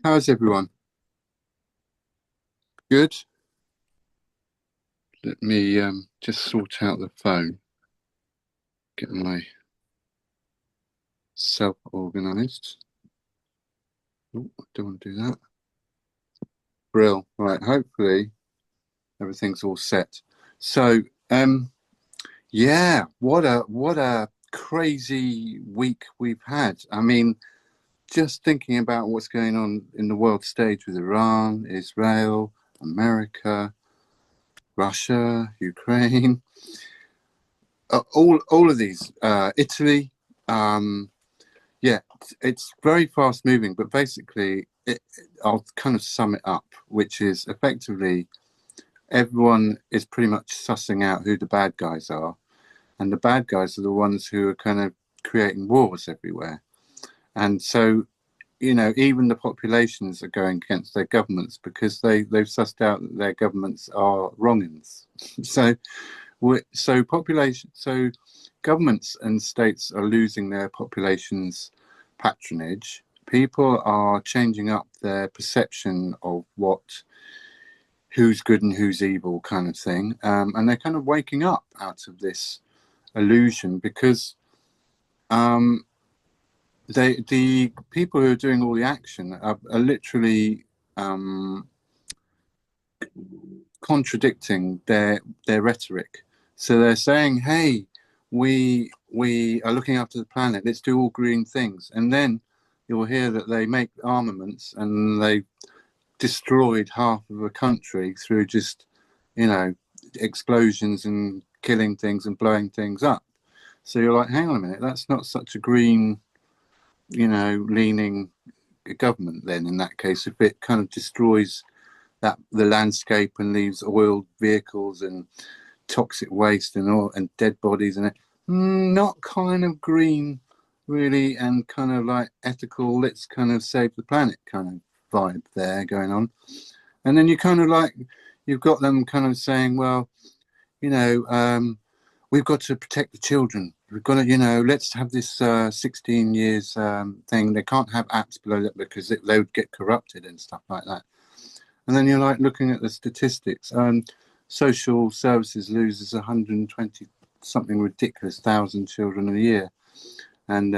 How's everyone? Good. Let me just sort out the phone, get myself organized. Oh, I don't want to do that. Brill. Right, hopefully everything's all set. So, yeah, what a crazy week we've had. I mean, just thinking about what's going on in the world stage with Iran, Israel, America, Russia, Ukraine, all of these, Italy. Yeah, it's very fast moving, but basically, I'll kind of sum it up, which is effectively everyone is pretty much sussing out who the bad guys are, and the bad guys are the ones who are kind of creating wars everywhere. And so, even the populations are going against their governments because they've sussed out that their governments are wrongins. So, so governments and states are losing their populations' patronage. People are changing up their perception of who's good and who's evil, kind of thing, and they're kind of waking up out of this illusion because the people who are doing all the action are literally contradicting their rhetoric. So they're saying, "Hey, we are looking after the planet. Let's do all green things." And then you'll hear that they make armaments and they destroyed half of a country through just, explosions and killing things and blowing things up. So you're like, hang on a minute, that's not such a green, leaning government then in that case, if it kind of destroys the landscape and leaves oiled vehicles and toxic waste and all and dead bodies and not kind of green really, and kind of like ethical, let's kind of save the planet kind of vibe there going on. And then you kind of like, you've got them kind of saying, well, we've got to protect the children. We've got to, let's have this 16 years thing. They can't have apps below that because they would get corrupted and stuff like that. And then you're like looking at the statistics. Social services loses 120 something ridiculous thousand children a year. And,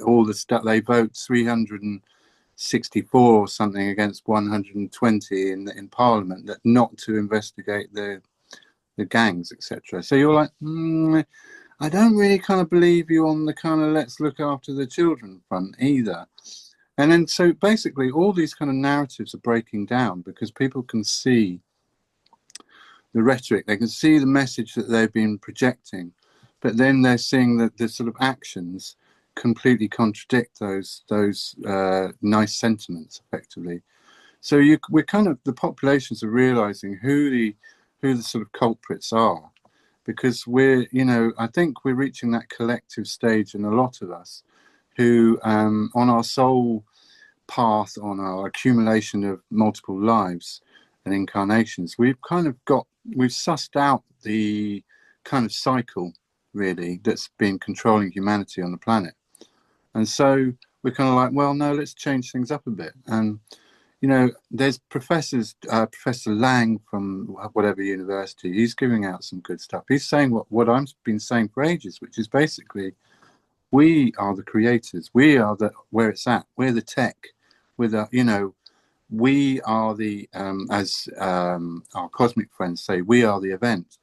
all the stuff, they vote 364 or something against 120 in Parliament that not to investigate the gangs, etc. So you're like, I don't really kind of believe you on the kind of let's look after the children front either. And then so basically all these kind of narratives are breaking down because people can see the rhetoric, they can see the message that they've been projecting, but then they're seeing that the sort of actions completely contradict those nice sentiments effectively. So we're kind of, the populations are realizing who the sort of culprits are, because we're, I think we're reaching that collective stage in a lot of us who on our soul path, on our accumulation of multiple lives and incarnations, we've sussed out the kind of cycle really that's been controlling humanity on the planet. And so we're kind of like, well, no, let's change things up a bit. And there's professors, Professor Lang from whatever university, he's giving out some good stuff. He's saying what I've been saying for ages, which is basically, we are the creators. We are where it's at. We're the tech. We're the, we are the, as our cosmic friends say, we are the event.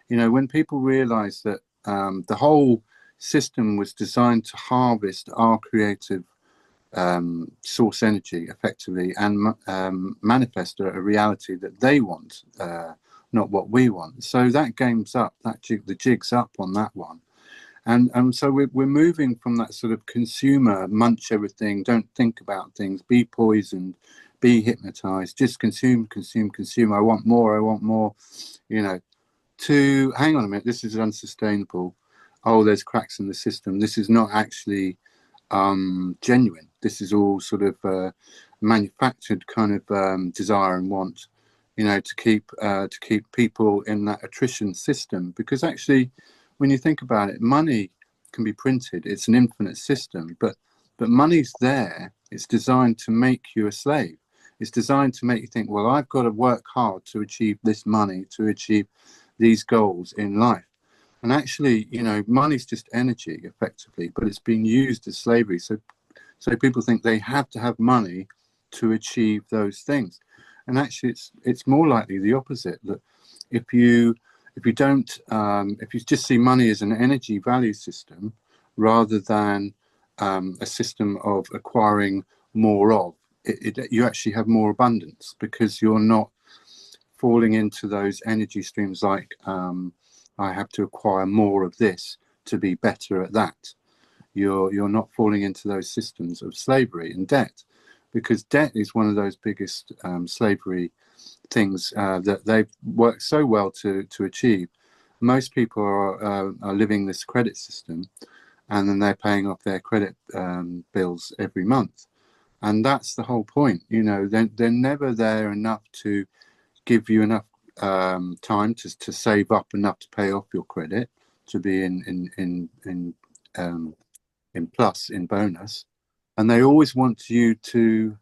When people realize that the whole system was designed to harvest our creative source energy effectively and manifest a reality that they want, not what we want. So that game's up, the jig's up on that one. And so we're moving from that sort of consumer, munch everything, don't think about things, be poisoned, be hypnotized, just consume, consume, consume. I want more, to hang on a minute, this is unsustainable. Oh, there's cracks in the system. This is not actually genuine. This is all sort of manufactured kind of desire and want, to keep people in that attrition system. Because actually, when you think about it, money can be printed. It's an infinite system, but money's there. It's designed to make you a slave. It's designed to make you think, well, I've got to work hard to achieve this money, to achieve these goals in life. And actually, you know, money's just energy effectively, but it's been used as slavery. So people think they have to have money to achieve those things. And actually it's more likely the opposite, that if you don't if you just see money as an energy value system rather than a system of acquiring more of you actually have more abundance, because you're not falling into those energy streams like I have to acquire more of this to be better at that. You're not falling into those systems of slavery and debt, because debt is one of those biggest slavery things that they've worked so well to achieve. Most people are living this credit system, and then they're paying off their credit bills every month, and that's the whole point. You know, they're never there enough to give you enough time to save up enough to pay off your credit, to be in plus, in bonus, and they always want you to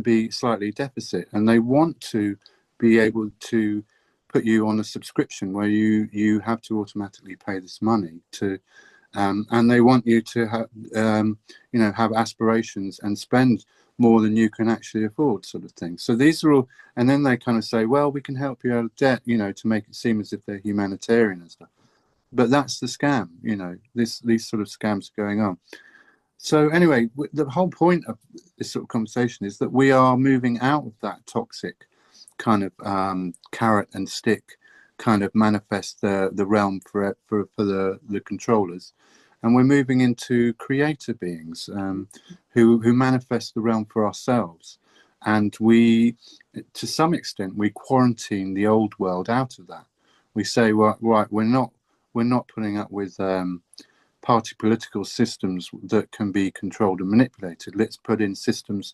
be slightly deficit, and they want to be able to put you on a subscription where you have to automatically pay this money to and they want you to have you know, have aspirations and spend more than you can actually afford, sort of thing. So these are all, and then they kind of say, well, we can help you out of debt, you know, to make it seem as if they're humanitarian and stuff. But that's the scam, you know, these sort of scams are going on. So anyway, the whole point of this sort of conversation is that we are moving out of that toxic kind of carrot and stick kind of manifest the realm for the controllers, and we're moving into creator beings who manifest the realm for ourselves. And we, to some extent, we quarantine the old world out of that. We say, well, right, we're not putting up with party political systems that can be controlled and manipulated. Let's put in systems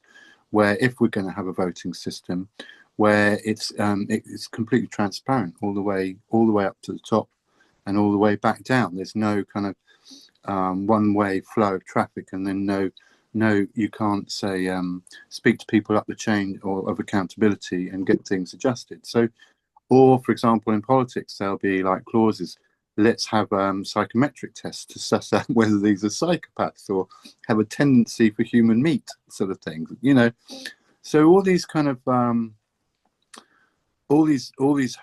where, if we're going to have a voting system, where it's completely transparent all the way up to the top and all the way back down. There's no kind of one-way flow of traffic, and then no, you can't say speak to people up the chain or of accountability and get things adjusted. So, or for example, in politics, there'll be like clauses. Let's have psychometric tests to suss out whether these are psychopaths or have a tendency for human meat, sort of thing. You know, so all these kind of all these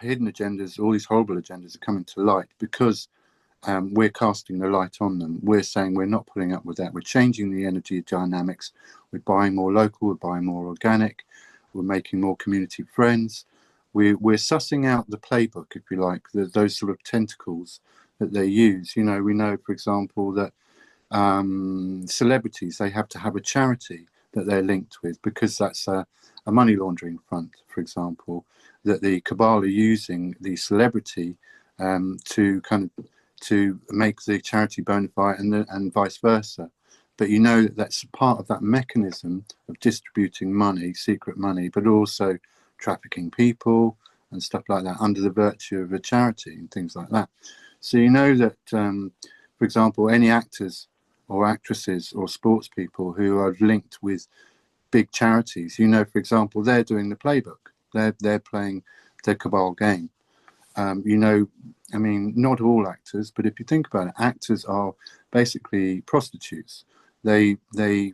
hidden agendas, all these horrible agendas are coming to light because we're casting the light on them. We're saying we're not putting up with that. We're changing the energy dynamics. We're buying more local. We're buying more organic. We're making more community friends. We're sussing out the playbook, if you like, those sort of tentacles that they use. You know, we know, for example, that celebrities, they have to have a charity that they're linked with, because that's a money laundering front, for example, that the cabal are using the celebrity to make the charity bona fide, and vice versa. But you know that's part of that mechanism of distributing money, secret money, but also trafficking people and stuff like that under the virtue of a charity and things like that. So you know that, for example, any actors or actresses or sports people who are linked with big charities, you know, for example, they're doing the playbook. They're playing their cabal game. You know, I mean, not all actors, but if you think about it, actors are basically prostitutes. They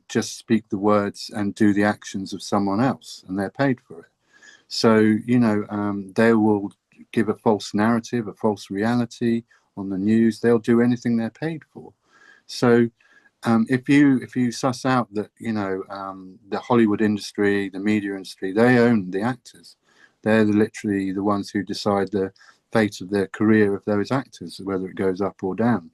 just speak the words and do the actions of someone else, and they're paid for it. So, you know, they will give a false narrative, a false reality on the news. They'll do anything they're paid for. So if you suss out that, you know, the Hollywood industry, the media industry, they own the actors. They're literally the ones who decide the fate of their career of those actors, whether it goes up or down,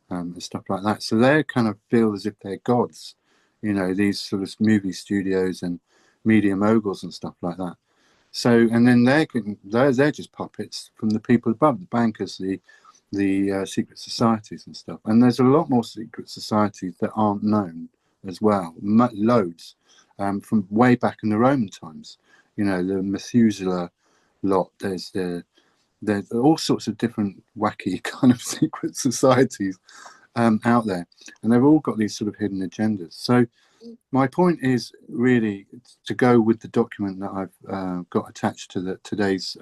and stuff like that. So they kind of feel as if they're gods, you know, these sort of movie studios and media moguls and stuff like that. So, and then they're just puppets from the people above, the bankers, the secret societies and stuff. And there's a lot more secret societies that aren't known as well, loads, from way back in the Roman times. You know, the Methuselah lot. There's all sorts of different wacky kind of secret societies out there, and they've all got these sort of hidden agendas. So my point is really to go with the document that I've got attached to today's.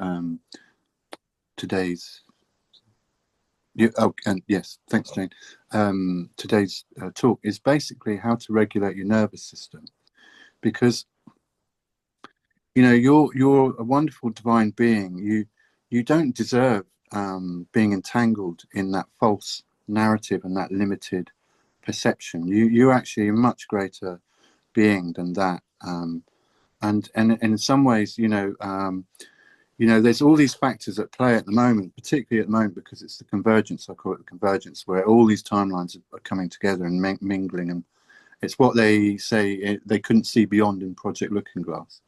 Oh, and yes, thanks, Jane. Today's talk is basically how to regulate your nervous system, because you're a wonderful divine being. You don't deserve being entangled in that false narrative and that limited perception. You're actually a much greater being than that. And in some ways, there's all these factors at play at the moment, particularly at the moment because it's the convergence. I call it the convergence, where all these timelines are coming together and mingling, and it's what they say they couldn't see beyond in Project Looking Glass.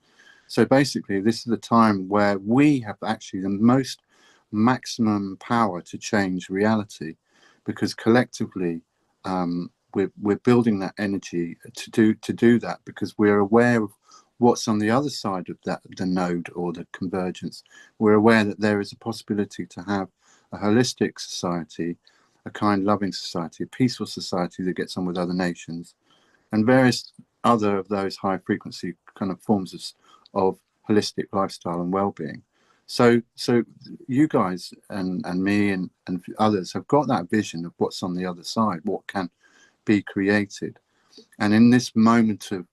So basically, this is the time where we have actually the most maximum power to change reality, because collectively we're building that energy to do that, because we're aware of what's on the other side of that, the node or the convergence. We're aware that there is a possibility to have a holistic society, a kind, loving society, a peaceful society that gets on with other nations, and various other of those high frequency kind of forms of holistic lifestyle and well-being. So you guys and me and others have got that vision of what's on the other side, what can be created. And in this moment of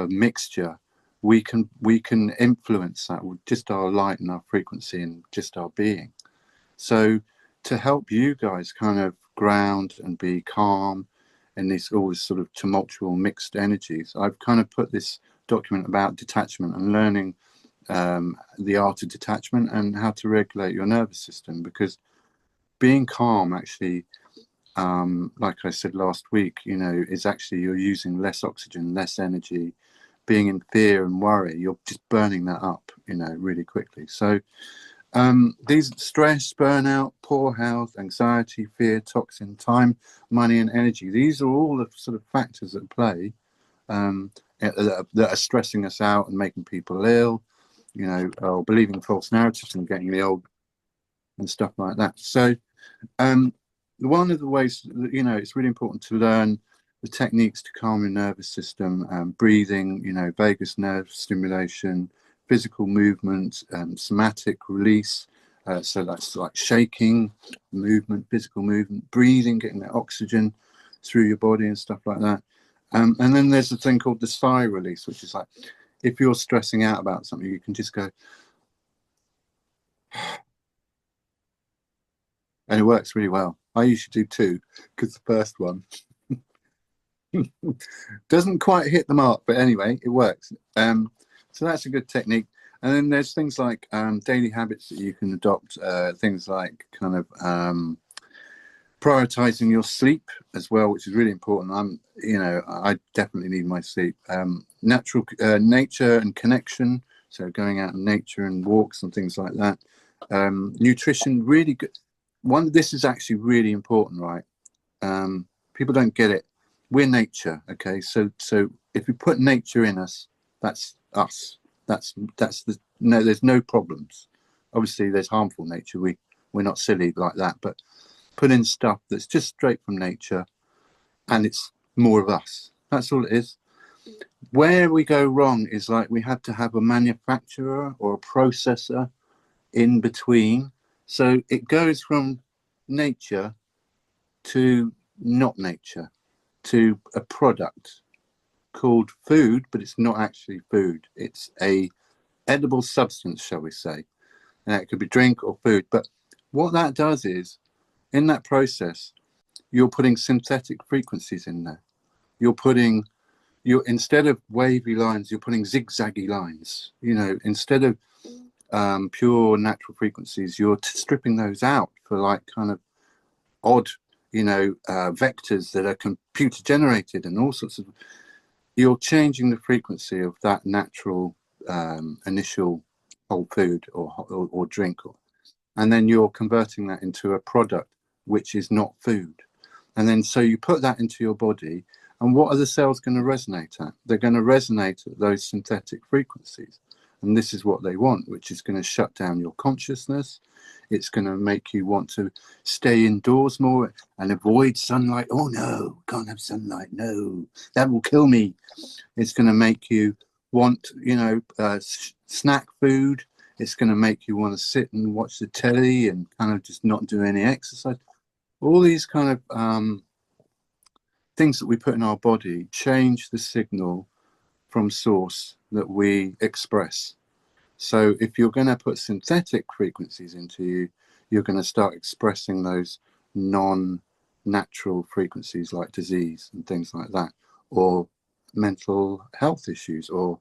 mixture, we can influence that with just our light and our frequency and just our being. So to help you guys kind of ground and be calm in all this sort of tumultuous mixed energies, I've kind of put this document about detachment and learning the art of detachment and how to regulate your nervous system, because being calm actually, like I said last week, is actually you're using less oxygen, less energy. Being in fear and worry, you're just burning that up, really quickly. So these stress, burnout, poor health, anxiety, fear, toxin, time, money, and energy, these are all the sort of factors at play that are stressing us out and making people ill, or believing false narratives and getting ill and stuff like that. So one of the ways that, it's really important to learn the techniques to calm your nervous system, breathing, vagus nerve stimulation, physical movement, somatic release. So that's like shaking, movement, physical movement, breathing, getting that oxygen through your body and stuff like that. And then there's a thing called the sigh release, which is like, if you're stressing out about something, you can just go, and it works really well. I usually do two, because the first one doesn't quite hit the mark, but anyway, it works. So that's a good technique. And then there's things like daily habits that you can adopt, things like kind of prioritizing your sleep as well, which is really important. I definitely need my sleep. Natural nature and connection, so going out in nature and walks and things like that. Nutrition, really good. This is actually really important, right? People don't get it. We're nature, okay? So if we put nature in us, that's us. That's there's no problems. Obviously, there's harmful nature. We're not silly like that, but put in stuff that's just straight from nature, and it's more of us. That's all it is. Where we go wrong is like we have to have a manufacturer or a processor in between. So it goes from nature to not nature, to a product called food, but it's not actually food. It's a edible substance, shall we say. And it could be drink or food. But what that does is, in that process, you're putting synthetic frequencies in there. Instead of wavy lines, you're putting zigzaggy lines. Instead of pure natural frequencies, you're stripping those out for like kind of odd, vectors that are computer generated and all sorts of. You're changing the frequency of that natural initial whole food or drink, and then you're converting that into a product which is not food. And then so you put that into your body, and what are the cells going to resonate at? They're going to resonate at those synthetic frequencies. And this is what they want, which is going to shut down your consciousness. It's going to make you want to stay indoors more and avoid sunlight. Oh no, can't have sunlight. No, that will kill me. It's going to make you want, snack food. It's going to make you want to sit and watch the telly and kind of just not do any exercise. All these kind of things that we put in our body change the signal from source that we express. So if you're going to put synthetic frequencies into you, you're going to start expressing those non-natural frequencies like disease and things like that, or mental health issues, or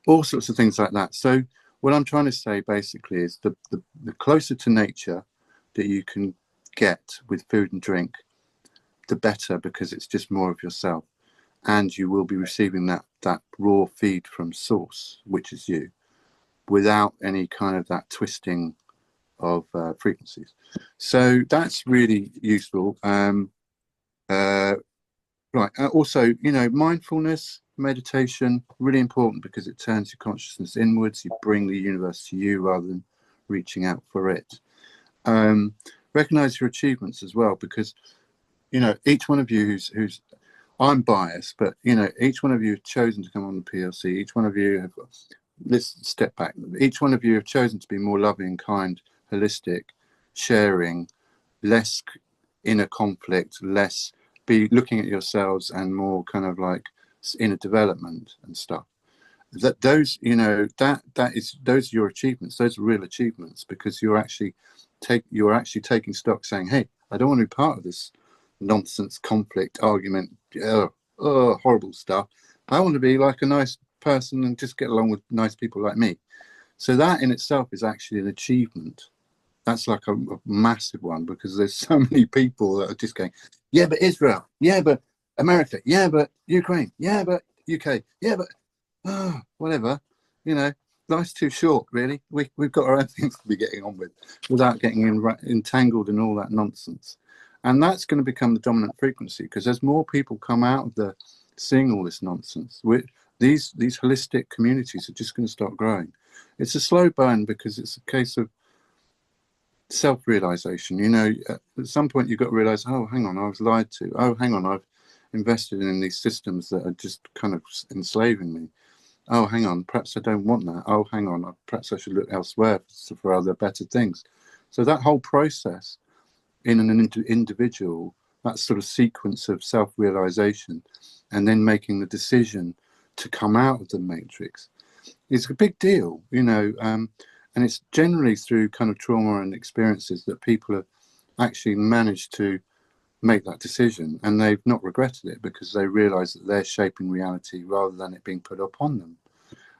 all sorts of things like that. So what I'm trying to say basically is the closer to nature that you can get with food and drink, the better, because it's just more of yourself, and you will be receiving that raw feed from source, which is you, without any kind of that twisting of frequencies. So that's really useful. Also, mindfulness, meditation, really important, because it turns your consciousness inwards. You bring the universe to you rather than reaching out for it. Recognize your achievements as well, because each one of you who's I'm biased, but each one of you have chosen to come on the PLC. Each one of you have, let's step back. Each one of you have chosen to be more loving, kind, holistic, sharing, less inner conflict, less be looking at yourselves, and more kind of like inner development and stuff. Those are your achievements. Those are real achievements, because you're actually taking stock, saying, hey, I don't want to be part of this nonsense, conflict, argument, horrible stuff. I want to be like a nice person and just get along with nice people like me. So that in itself is actually an achievement. That's like a massive one, because there's so many people that are just going, yeah, but Israel, yeah, but America, yeah, but Ukraine, yeah, but UK, yeah, but whatever, life's too short, really. We've got our own things to be getting on with, without getting entangled in all that nonsense. And that's going to become the dominant frequency, because as more people come out of seeing all this nonsense, these holistic communities are just going to start growing. It's a slow burn, because it's a case of self-realization. At some point you've got to realize, oh, hang on, I was lied to. Oh, hang on, I've invested in these systems that are just kind of enslaving me. Oh, hang on, perhaps I don't want that. Oh, hang on, perhaps I should look elsewhere for other better things. So that whole process in an individual, that sort of sequence of self-realization, and then making the decision to come out of the matrix, is a big deal, and it's generally through kind of trauma and experiences that people have actually managed to make that decision, and they've not regretted it, because they realize that they're shaping reality rather than it being put upon them.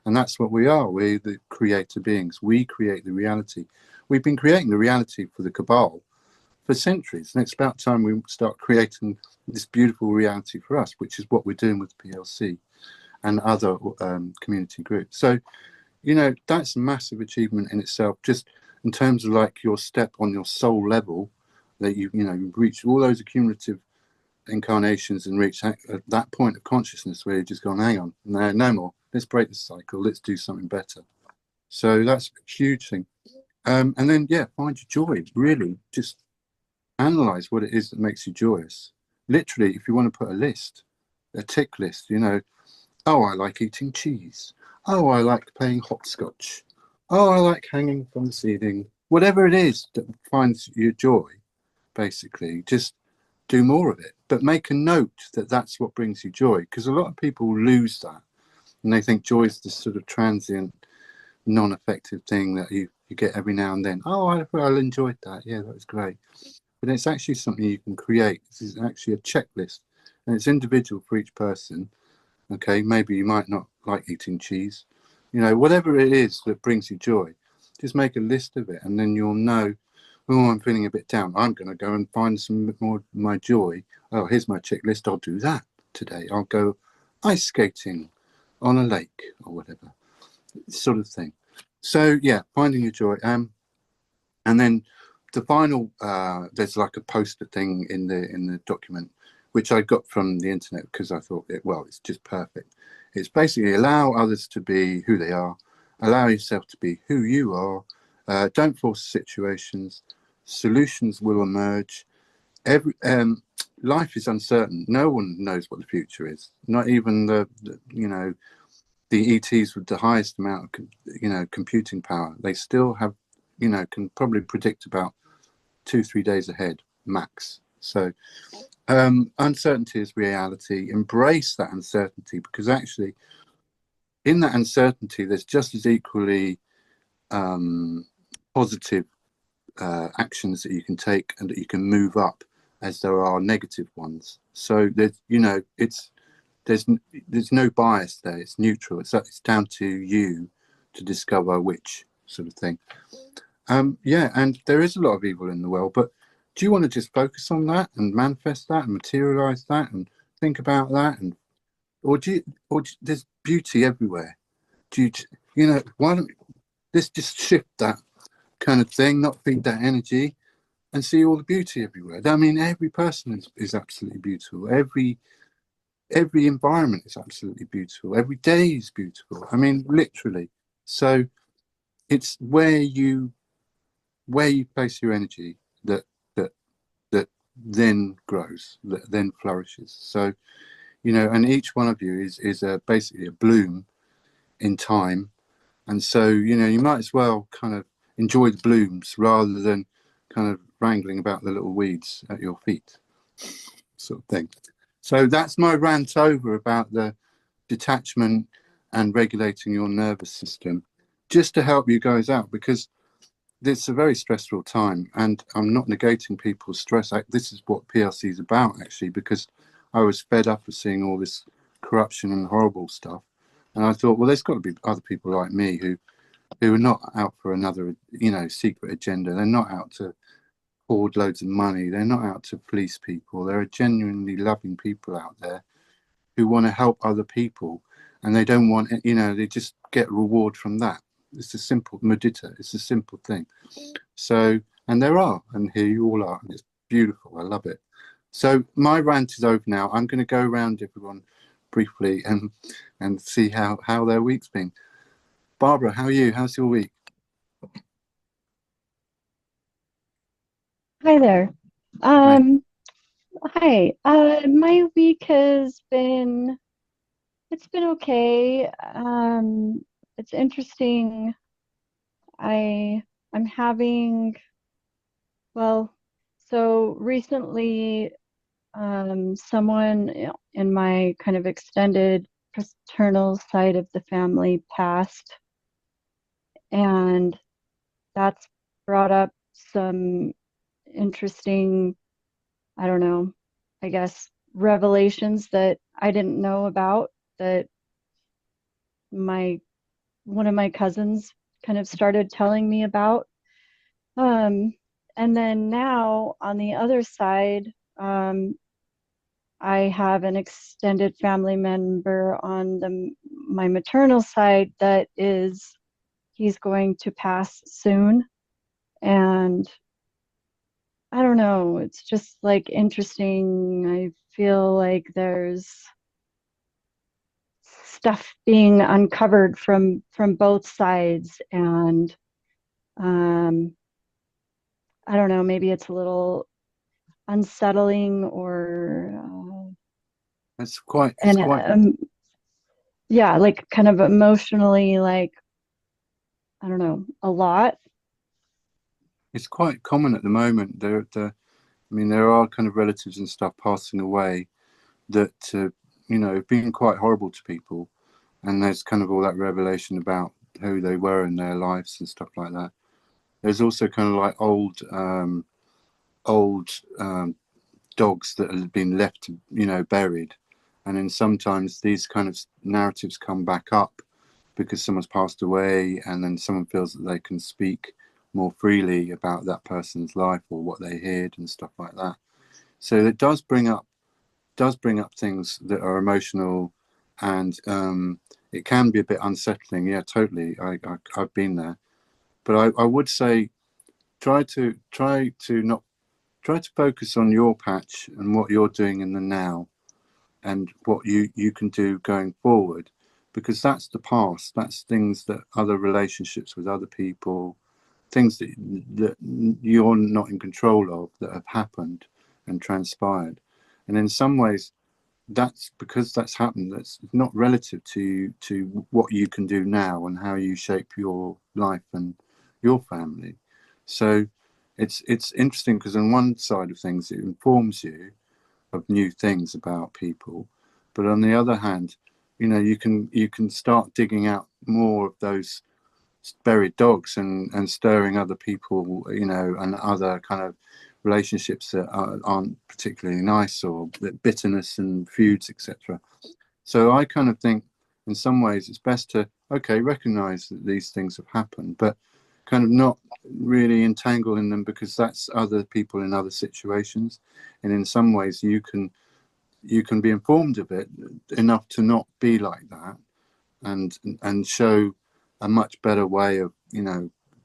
And that's what we are. We're the creator beings. We create the reality. We've been creating the reality for the cabal for centuries, and it's about time we start creating this beautiful reality for us, which is what we're doing with PLC and other community groups. So that's a massive achievement in itself, just in terms of like your step on your soul level, that you've reached all those accumulative incarnations and reached that point of consciousness where you're just gone, hang on, no more, let's break the cycle, let's do something better. So that's a huge thing. And then find your joy. Really just analyze what it is that makes you joyous. Literally, if you want to put a tick list, oh, I like eating cheese. Oh, I like playing hopscotch. Oh, I like hanging from the ceiling. Whatever it is that finds your joy, basically, just do more of it. But make a note that that's what brings you joy, because a lot of people lose that, and they think joy is this sort of transient, non-effective thing that you get every now and then. Oh, I enjoyed that. Yeah, that was great. But it's actually something you can create. This is actually a checklist, and it's individual for each person. Okay, maybe you might not like eating cheese. Whatever it is that brings you joy, just make a list of it, and then you'll know, oh, I'm feeling a bit down. I'm going to go and find some more of my joy. Oh, here's my checklist. I'll do that today. I'll go ice skating on a lake or whatever, sort of thing. So, finding your joy. And then the final, there's like a poster thing in the document, which I got from the internet, because I thought it's just perfect. It's basically allow others to be who they are, Allow yourself to be who you are. Don't force situations. Solutions will emerge. Life is uncertain. No one knows what the future is. Not even the ETs with the highest amount of computing power. They still have can probably predict about 2-3 days ahead max. So uncertainty is reality. Embrace that uncertainty, because actually in that uncertainty there's just as equally positive actions that you can take and that you can move up as there are negative ones. So there's no bias there. It's neutral. It's down to you to discover which sort of thing. Yeah, and there is a lot of evil in the world, but do you want to just focus on that and manifest that and materialize that and think about that, or there's beauty everywhere? Why don't let's just shift that kind of thing, not feed that energy, and see all the beauty everywhere. I mean, every person is absolutely beautiful. Every environment is absolutely beautiful. Every day is beautiful. I mean, literally. So it's where you place your energy that then grows, that then flourishes. So and each one of you is basically a bloom in time, and so you might as well kind of enjoy the blooms rather than kind of wrangling about the little weeds at your feet, sort of thing. So that's my rant over about the detachment and regulating your nervous system, just to help you guys out, because it's a very stressful time, and I'm not negating people's stress. This is what PLC is about, actually, because I was fed up of seeing all this corruption and horrible stuff, and I thought, well, there's got to be other people like me who are not out for another secret agenda. They're not out to hoard loads of money. They're not out to fleece people. There are genuinely loving people out there who want to help other people, and they don't want they just get reward from that. It's a simple mudita. It's a simple thing. So, and here you all are, and it's beautiful. I love it. So my rant is over now. I'm going to go around everyone briefly and see how their week's been. Barbara, how are you? How's your week? Hi there. Hi. Hi. My week has it's been okay. It's interesting. I I'm having, well, so recently, someone in my kind of extended paternal side of the family passed, and that's brought up some interesting, I don't know, I guess, revelations that I didn't know about, that my one of my cousins kind of started telling me about. Um, and then now on the other side, I have an extended family member on my maternal side that he's going to pass soon. And I don't know, it's just like interesting. I feel like there's stuff being uncovered from both sides, and um I don't know, maybe it's a little unsettling, or It's and quite yeah, like kind of emotionally, like, I don't know, a lot. it's quite common at the moment. I mean, there are kind of relatives and stuff passing away that have been quite horrible to people, and there's kind of all that revelation about who they were in their lives and stuff like that. There's also kind of like old dogs that have been left, buried, and then sometimes these kind of narratives come back up because someone's passed away, and then someone feels that they can speak more freely about that person's life or what they heard and stuff like that. So it does bring up things that are emotional, and it can be a bit unsettling. Yeah, totally. I've been there, but I would say try to focus on your patch and what you're doing in the now, and what you can do going forward, because that's the past. That's things that other relationships with other people, things that you're not in control of, that have happened and transpired. And in some ways, that's because that's happened. That's not relative to what you can do now and how you shape your life and your family. So it's interesting because on one side of things, it informs you of new things about people, but on the other hand, you can start digging out more of those buried dogs and stirring other people, and other kind of relationships that aren't particularly nice, or bitterness and feuds, etc. So I kind of think in some ways it's best to, okay, recognize that these things have happened, but kind of not really entangle in them, because that's other people in other situations. And in some ways you can be informed of it enough to not be like that, and show a much better way of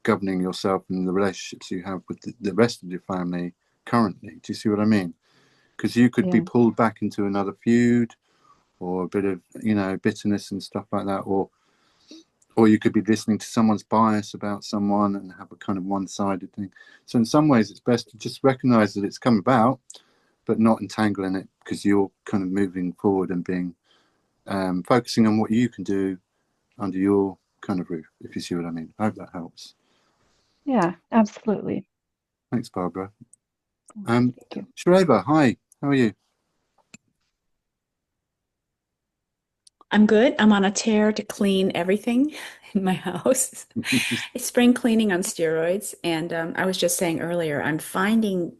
governing yourself and the relationships you have with the rest of your family currently. Do you see what I mean? Because you could be Yeah. pulled back into another feud, or a bit of bitterness and stuff like that, or you could be listening to someone's bias about someone and have a kind of one-sided thing. So in some ways it's best to just recognize that it's come about, but not entangle in it, because you're kind of moving forward and being focusing on what you can do under your kind of roof, if you see what I mean. I hope that helps. Yeah, absolutely. Thanks, Barbara. Thank you. Shareva, hi, how are you? I'm good. I'm on a tear to clean everything in my house. It's spring cleaning on steroids. And I was just saying earlier, I'm finding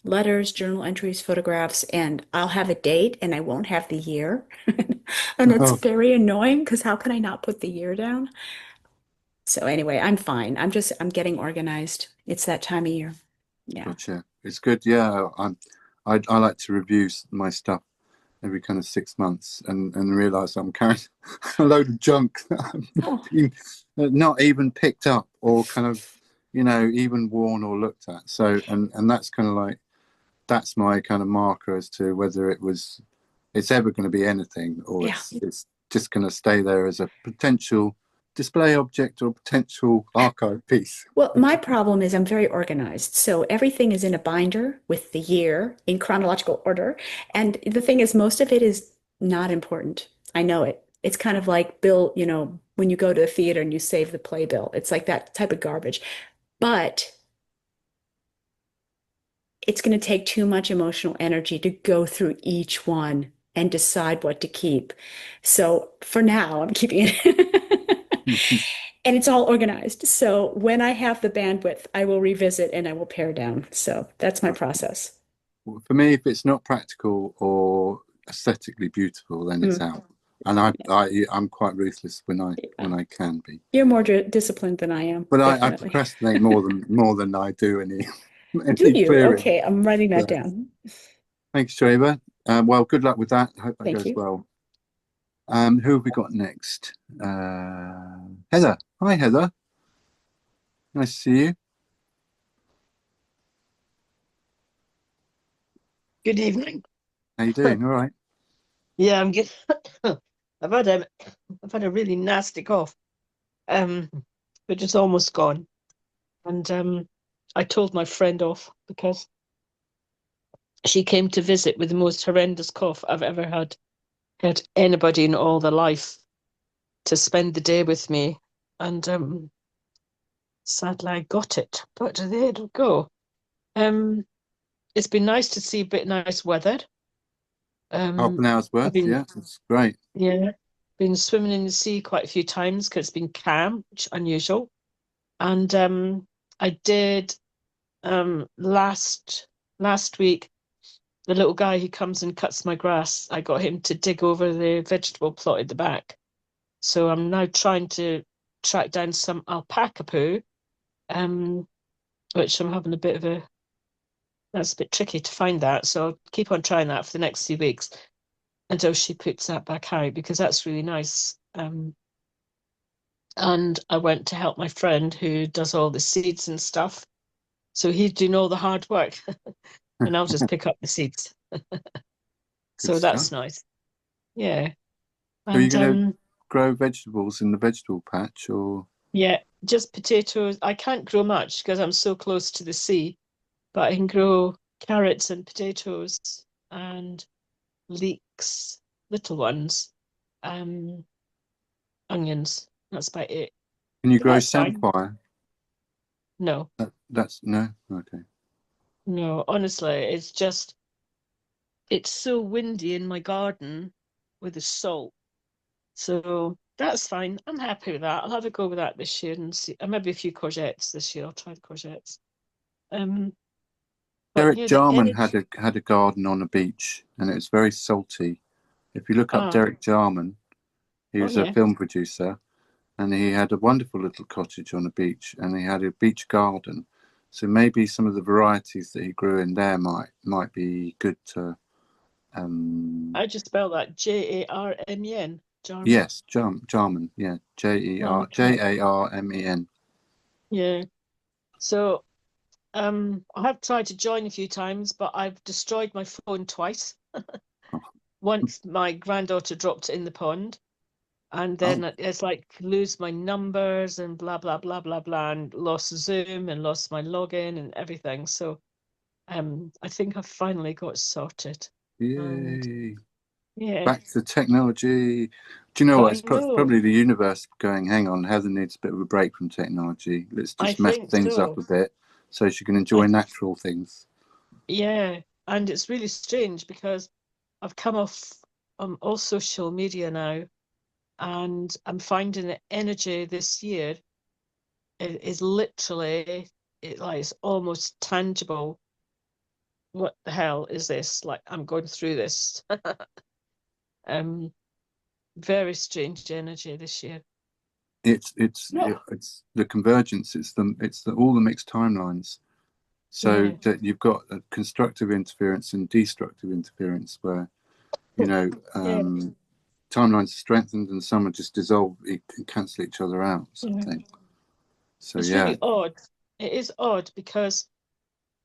letters, journal entries, photographs, and I'll have a date and I won't have the year. And it's Oh, very annoying because how can I not put the year down? So anyway, I'm fine. I'm getting organized. It's that time of year. Yeah. gotcha. It's good. Yeah, I like to review my stuff every kind of 6 months, and realize I'm carrying a load of junk that I've Oh, not even picked up, or kind of even worn or looked at. So and that's kind of like, that's my kind of marker as to whether it's ever going to be anything, or yeah. it's just going to stay there as a potential display object or potential archive piece. Well, my problem is I'm very organized. So everything is in a binder with the year in chronological order. And the thing is, most of it is not important. I know it. It's kind of like Bill, when you go to the theater and you save the playbill. It's like that type of garbage. But it's going to take too much emotional energy to go through each one and decide what to keep. So for now, I'm keeping it. And it's all organized. So when I have the bandwidth, I will revisit and I will pare down. So that's my process. For me, if it's not practical or aesthetically beautiful, then it's out. And I'm quite ruthless when I can be. You're more disciplined than I am, But I definitely. procrastinate more than I do any Do any you? clearing. Okay, I'm writing that So, down. thanks, Trevor. Well, good luck with that. I hope that Thank goes you. well. Who have we got next? Heather. Hi, Heather. Nice to see you. Good evening. How you doing? All right. Yeah, I'm good. I've had a really nasty cough, but it's almost gone. And I told my friend off because she came to visit with the most horrendous cough I've ever had. Had anybody in all their life to spend the day with me, and sadly I got it. But there it go. It's been nice to see a bit nice weather. Half an hour's I've worth. been Yeah, that's great. Yeah, been swimming in the sea quite a few times because it's been calm, which is unusual. And I did last week, the little guy who comes and cuts my grass, I got him to dig over the vegetable plot at the back. So I'm now trying to track down some alpaca poo, which I'm having a bit of a that's a bit tricky to find that. So I'll keep on trying that for the next few weeks until she puts that back out because that's really nice. And I went to help my friend who does all the seeds and stuff. So he's doing all the hard work, and I'll just pick up the seeds. Good So stuff. that's nice. Yeah. So you're And gonna grow vegetables in the vegetable patch, or? Yeah, just potatoes. I can't grow much because I'm so close to the sea, but I can grow carrots and potatoes and leeks, little ones, um, onions. That's about it. Can you But grow that's fine. samphire? No, That's no. Okay. no, honestly, it's so windy in my garden with the salt. So that's fine. I'm happy with that. I'll have a go with that this year and see. And maybe a few courgettes this year. I'll try the courgettes. But Derek you know, the Jarman energy. had a garden on a beach, and it was very salty. If you look up Ah, Derek Jarman, he oh was a yeah. film producer, and he had a wonderful little cottage on a beach, and he had a beach garden. So maybe some of the varieties that he grew in there might be good to. I just spell that Jarmen. Jarman. Yes, Jarman. Yeah, Oh, okay. Jarmen. Yeah. So I have tried to join a few times, but I've destroyed my phone twice. Oh, Once my granddaughter dropped it in the pond, and then oh, it's like lose my numbers and blah blah blah blah blah, and lost Zoom and lost my login and everything. So I think I've finally got it sorted. And yay! yeah, Back to technology. Do you know what? I It's know. probably the universe going, hang on, Heather needs a bit of a break from technology. Let's I just mess think things up so. a bit so she can enjoy I natural things. Yeah, and it's really strange because I've come off all social media now, and I'm finding the energy this year is literally it's almost tangible. What the hell is this? Like I'm going through this. Um, very strange energy this year. No, It's the convergence. It's the all the mixed timelines. So yeah, that you've got a constructive interference and destructive interference, where you know yeah, timelines are strengthened and some are just dissolved and cancel each other out, sort of yeah. thing. So It's yeah, really odd. It is odd because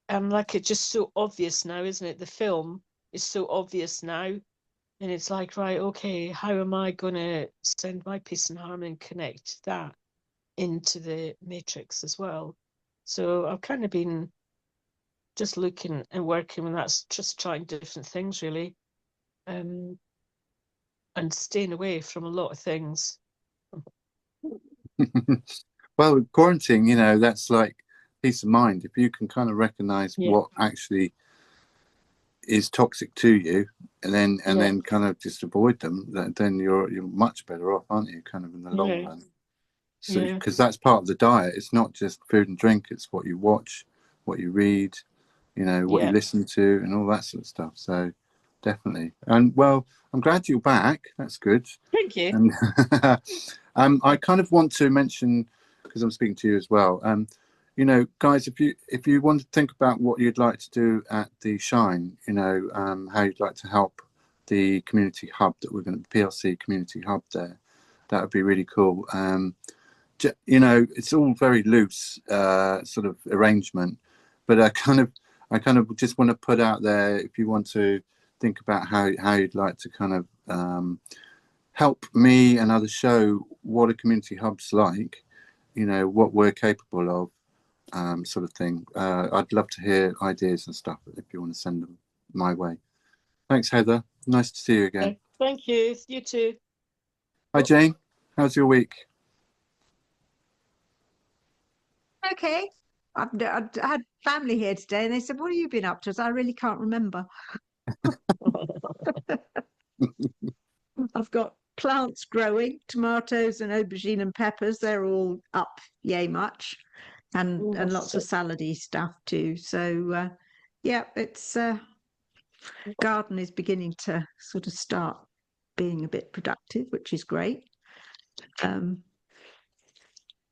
like it's just so obvious now, isn't it? The film is so obvious now. And it's like, right, okay, how am I going to send my peace and harmony and connect that into the matrix as well? So I've kind of been just looking and working, and that's just trying different things really, um, and staying away from a lot of things. well, quarantine, that's like peace of mind. If you can kind of recognize Yeah, what actually is toxic to you, and yeah, then kind of just avoid them, then you're much better off, aren't you? Kind of in the long yeah, run. So yeah, because that's part of the diet. It's not just food and drink. It's what you watch, what you read, what you yeah. listen to, and all that sort of stuff. So definitely. And well, I'm glad you're back. That's good. Thank you. And I kind of want to mention, because I'm speaking to you as well. Guys, if you want to think about what you'd like to do at the Shine, how you'd like to help the community hub that we're going to PLC community hub there, that would be really cool. It's all very loose sort of arrangement, but I kind of just want to put out there, if you want to think about how you'd like to kind of help me and others show what a community hub's like, what we're capable of, sort of thing. I'd love to hear ideas and stuff if you want to send them my way. Thanks, Heather. Nice to see you again. Thank you. You too. Hi, Jane. How's your week? Okay. I had family here today and they said, "What have you been up to?" So I really can't remember. I've got plants growing, tomatoes and aubergine and peppers. They're all up, yay much, and Oh, lots of salady stuff too. So yeah, it's garden is beginning to sort of start being a bit productive, which is great.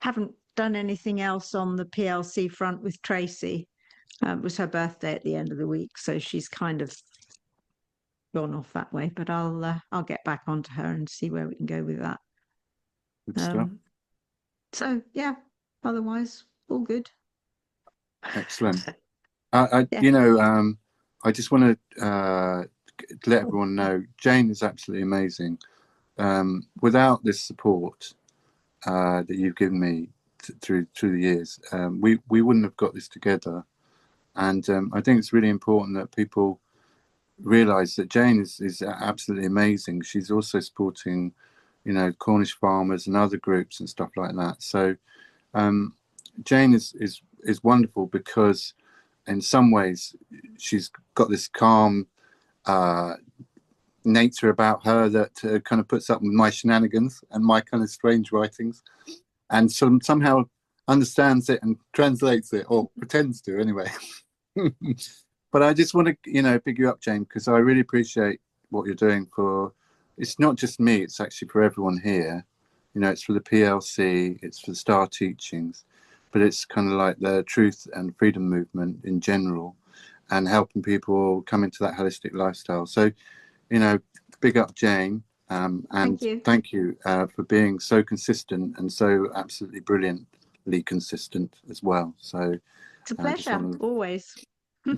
Haven't done anything else on the PLC front with Tracy. It was her birthday at the end of the week, so she's kind of gone off that way. But I'll get back onto her and see where we can go with that. Good stuff. So yeah, otherwise all good. Excellent. I Yeah. I just want to let everyone know Jane is absolutely amazing. without this support that you've given me through the years, we wouldn't have got this together. And I think it's really important that people realise that Jane is absolutely amazing. She's also supporting, you know, Cornish farmers and other groups and stuff like that. So Jane is wonderful because in some ways she's got this calm nature about her that kind of puts up with my shenanigans and my kind of strange writings, and somehow understands it and translates it, or pretends to anyway. But I just want to, you know, pick you up, Jane, because I really appreciate what you're doing for, it's not just me, it's actually for everyone here. You know, it's for the PLC, it's for the Star Teachings, but it's kind of like the truth and freedom movement in general, and helping people come into that holistic lifestyle. So, you know, big up, Jane, and thank you for being so consistent and so absolutely brilliantly consistent as well. So It's a pleasure, always. I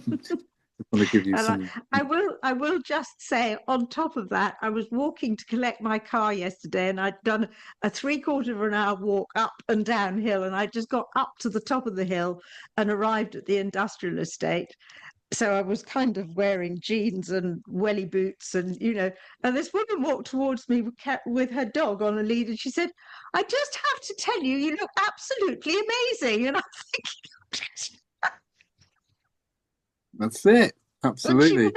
want to give you And some. I will just say, on top of that, I was walking to collect my car yesterday, and I'd done a 3/4 of an hour walk up and down hill, and I just got up to the top of the hill and arrived at the industrial estate. So I was kind of wearing jeans and welly boots, and you know, and this woman walked towards me with her dog on a lead, and she said, "I just have to tell you, you look absolutely amazing." And I'm thinking, That's it. Absolutely.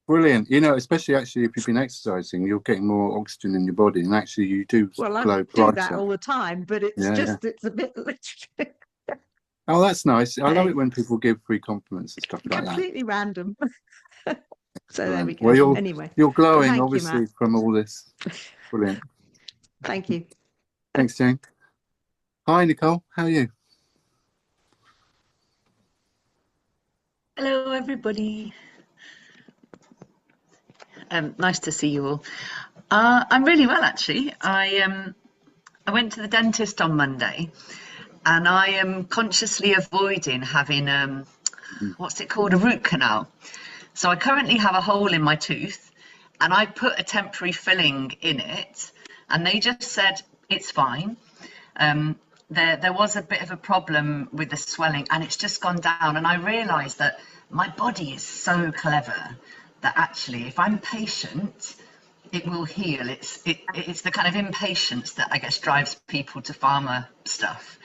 Brilliant. You know, especially actually if you've been exercising, you're getting more oxygen in your body, and actually you do Well, I glow do that brighter. all the time, but it's it's a bit Oh, that's nice. I love it when people give free compliments and stuff like that. completely random. So there we Brilliant. go. Well, Anyway, you're glowing, thank you, obviously, Matt. from all this. Brilliant. Thank you. Thanks, Jane. Hi, Nicole. How are you? Hello, everybody. Nice to see you all. I'm really well, actually. I went to the dentist on Monday, and I am consciously avoiding having what's it called, a root canal. So I currently have a hole in my tooth, and I put a temporary filling in it, and they just said it's fine. There was a bit of a problem with the swelling, and it's just gone down. And I realised that my body is so clever that actually, if I'm patient, it will heal. It's the kind of impatience that I guess drives people to pharma stuff.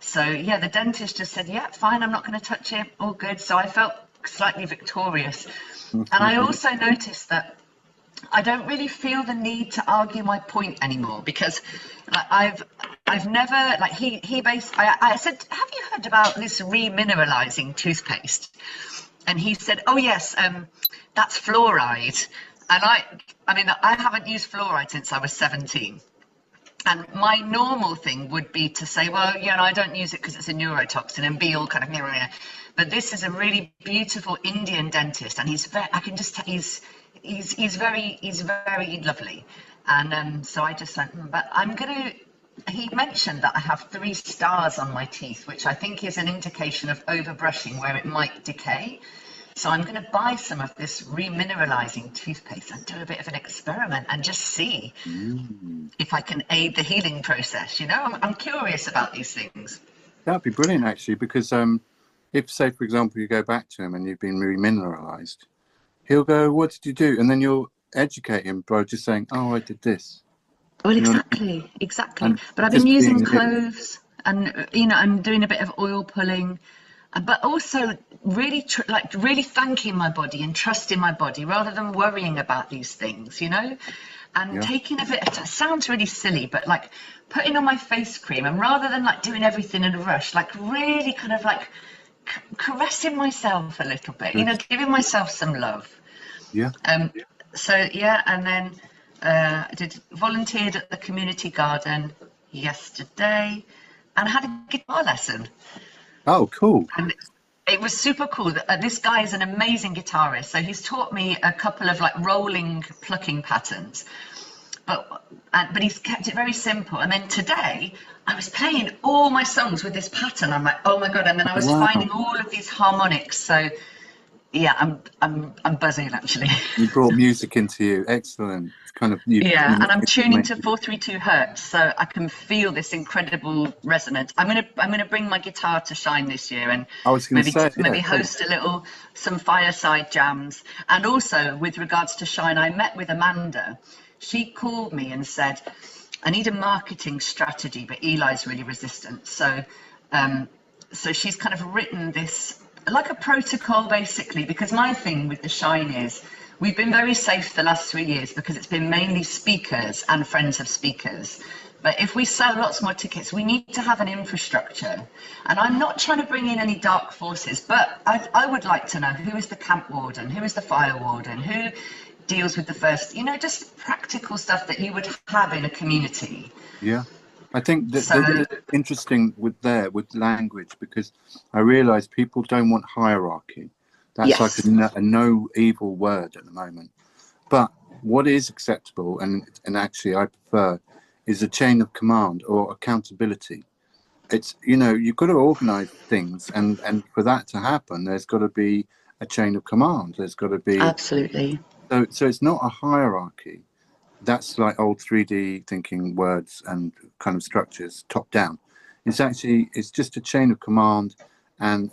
So yeah, the dentist just said, yeah, fine, I'm not going to touch it, all good. So I felt slightly victorious. And I also noticed that I don't really feel the need to argue my point anymore, because I've never, like, I said, have you heard about this remineralizing toothpaste? And he said, oh yes, that's fluoride. And I mean, I haven't used fluoride since I was 17. And my normal thing would be to say, well, you know, I don't use it because it's a neurotoxin, and be all kind of but this is a really beautiful Indian dentist, and he's very, I can just tell he's very lovely. And so I just went, but he mentioned that I have 3 stars on my teeth, which I think is an indication of overbrushing where it might decay. So I'm going to buy some of this remineralizing toothpaste and do a bit of an experiment and just see if I can aid the healing process. You know, I'm curious about these things. That'd be brilliant, actually, because if, say, for example, you go back to him and you've been remineralized, he'll go, what did you do? And then you'll educate him by just saying, oh, I did this. Well, exactly. And but I've been using cloves, and, you know, I'm doing a bit of oil pulling, but also really thanking my body and trusting my body rather than worrying about these things, you know, and taking a bit of time. Sounds really silly, but like putting on my face cream, and rather than like doing everything in a rush, like really kind of like caressing myself a little bit, you know, giving myself some love. So yeah, and then I volunteered at the community garden yesterday and had a guitar lesson. Oh, cool. And it was super cool. This guy is an amazing guitarist, so he's taught me a couple of like rolling plucking patterns, but he's kept it very simple. And then today I was playing all my songs with this pattern. I'm like, oh my god. And then I was finding all of these harmonics. So Yeah, I'm buzzing actually. You brought music into you. Excellent. It's kind of Yeah, and I'm tuning to make- 432 hertz, so I can feel this incredible resonance. I'm gonna bring my guitar to shine this year, and I was going to say, maybe yeah, cool. host some fireside jams. And also with regards to Shine, I met with Amanda. She called me and said, I need a marketing strategy, but Eli's really resistant. So she's kind of written this like a protocol basically, because my thing with the Shine is we've been very safe the last 3 years because it's been mainly speakers and friends of speakers. But if we sell lots more tickets, we need to have an infrastructure. And I'm not trying to bring in any dark forces, but I would like to know who is the camp warden, who is the fire warden, who deals with the first, just practical stuff that you would have in a community. Yeah. I think that So, there's interesting with language, because I realise people don't want hierarchy. That's like yes, a no evil word at the moment. But what is acceptable, and actually I prefer, is a chain of command or accountability. It's, you've got to organise things, and for that to happen, there's got to be a chain of command. There's got to be, absolutely. so it's not a hierarchy. That's like old 3D thinking words and kind of structures, top down. It's just a chain of command and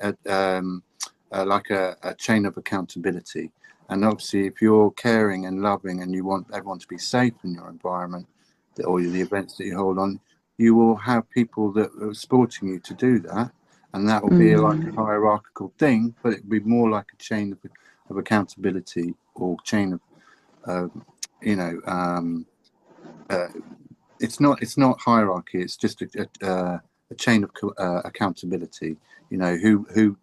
like a chain of accountability. And obviously, if you're caring and loving and you want everyone to be safe in your environment or the events that you hold on, you will have people that are supporting you to do that. And that will be like a hierarchical thing, but it will be more like a chain of accountability, or chain of it's not hierarchy. It's just a chain of accountability. Who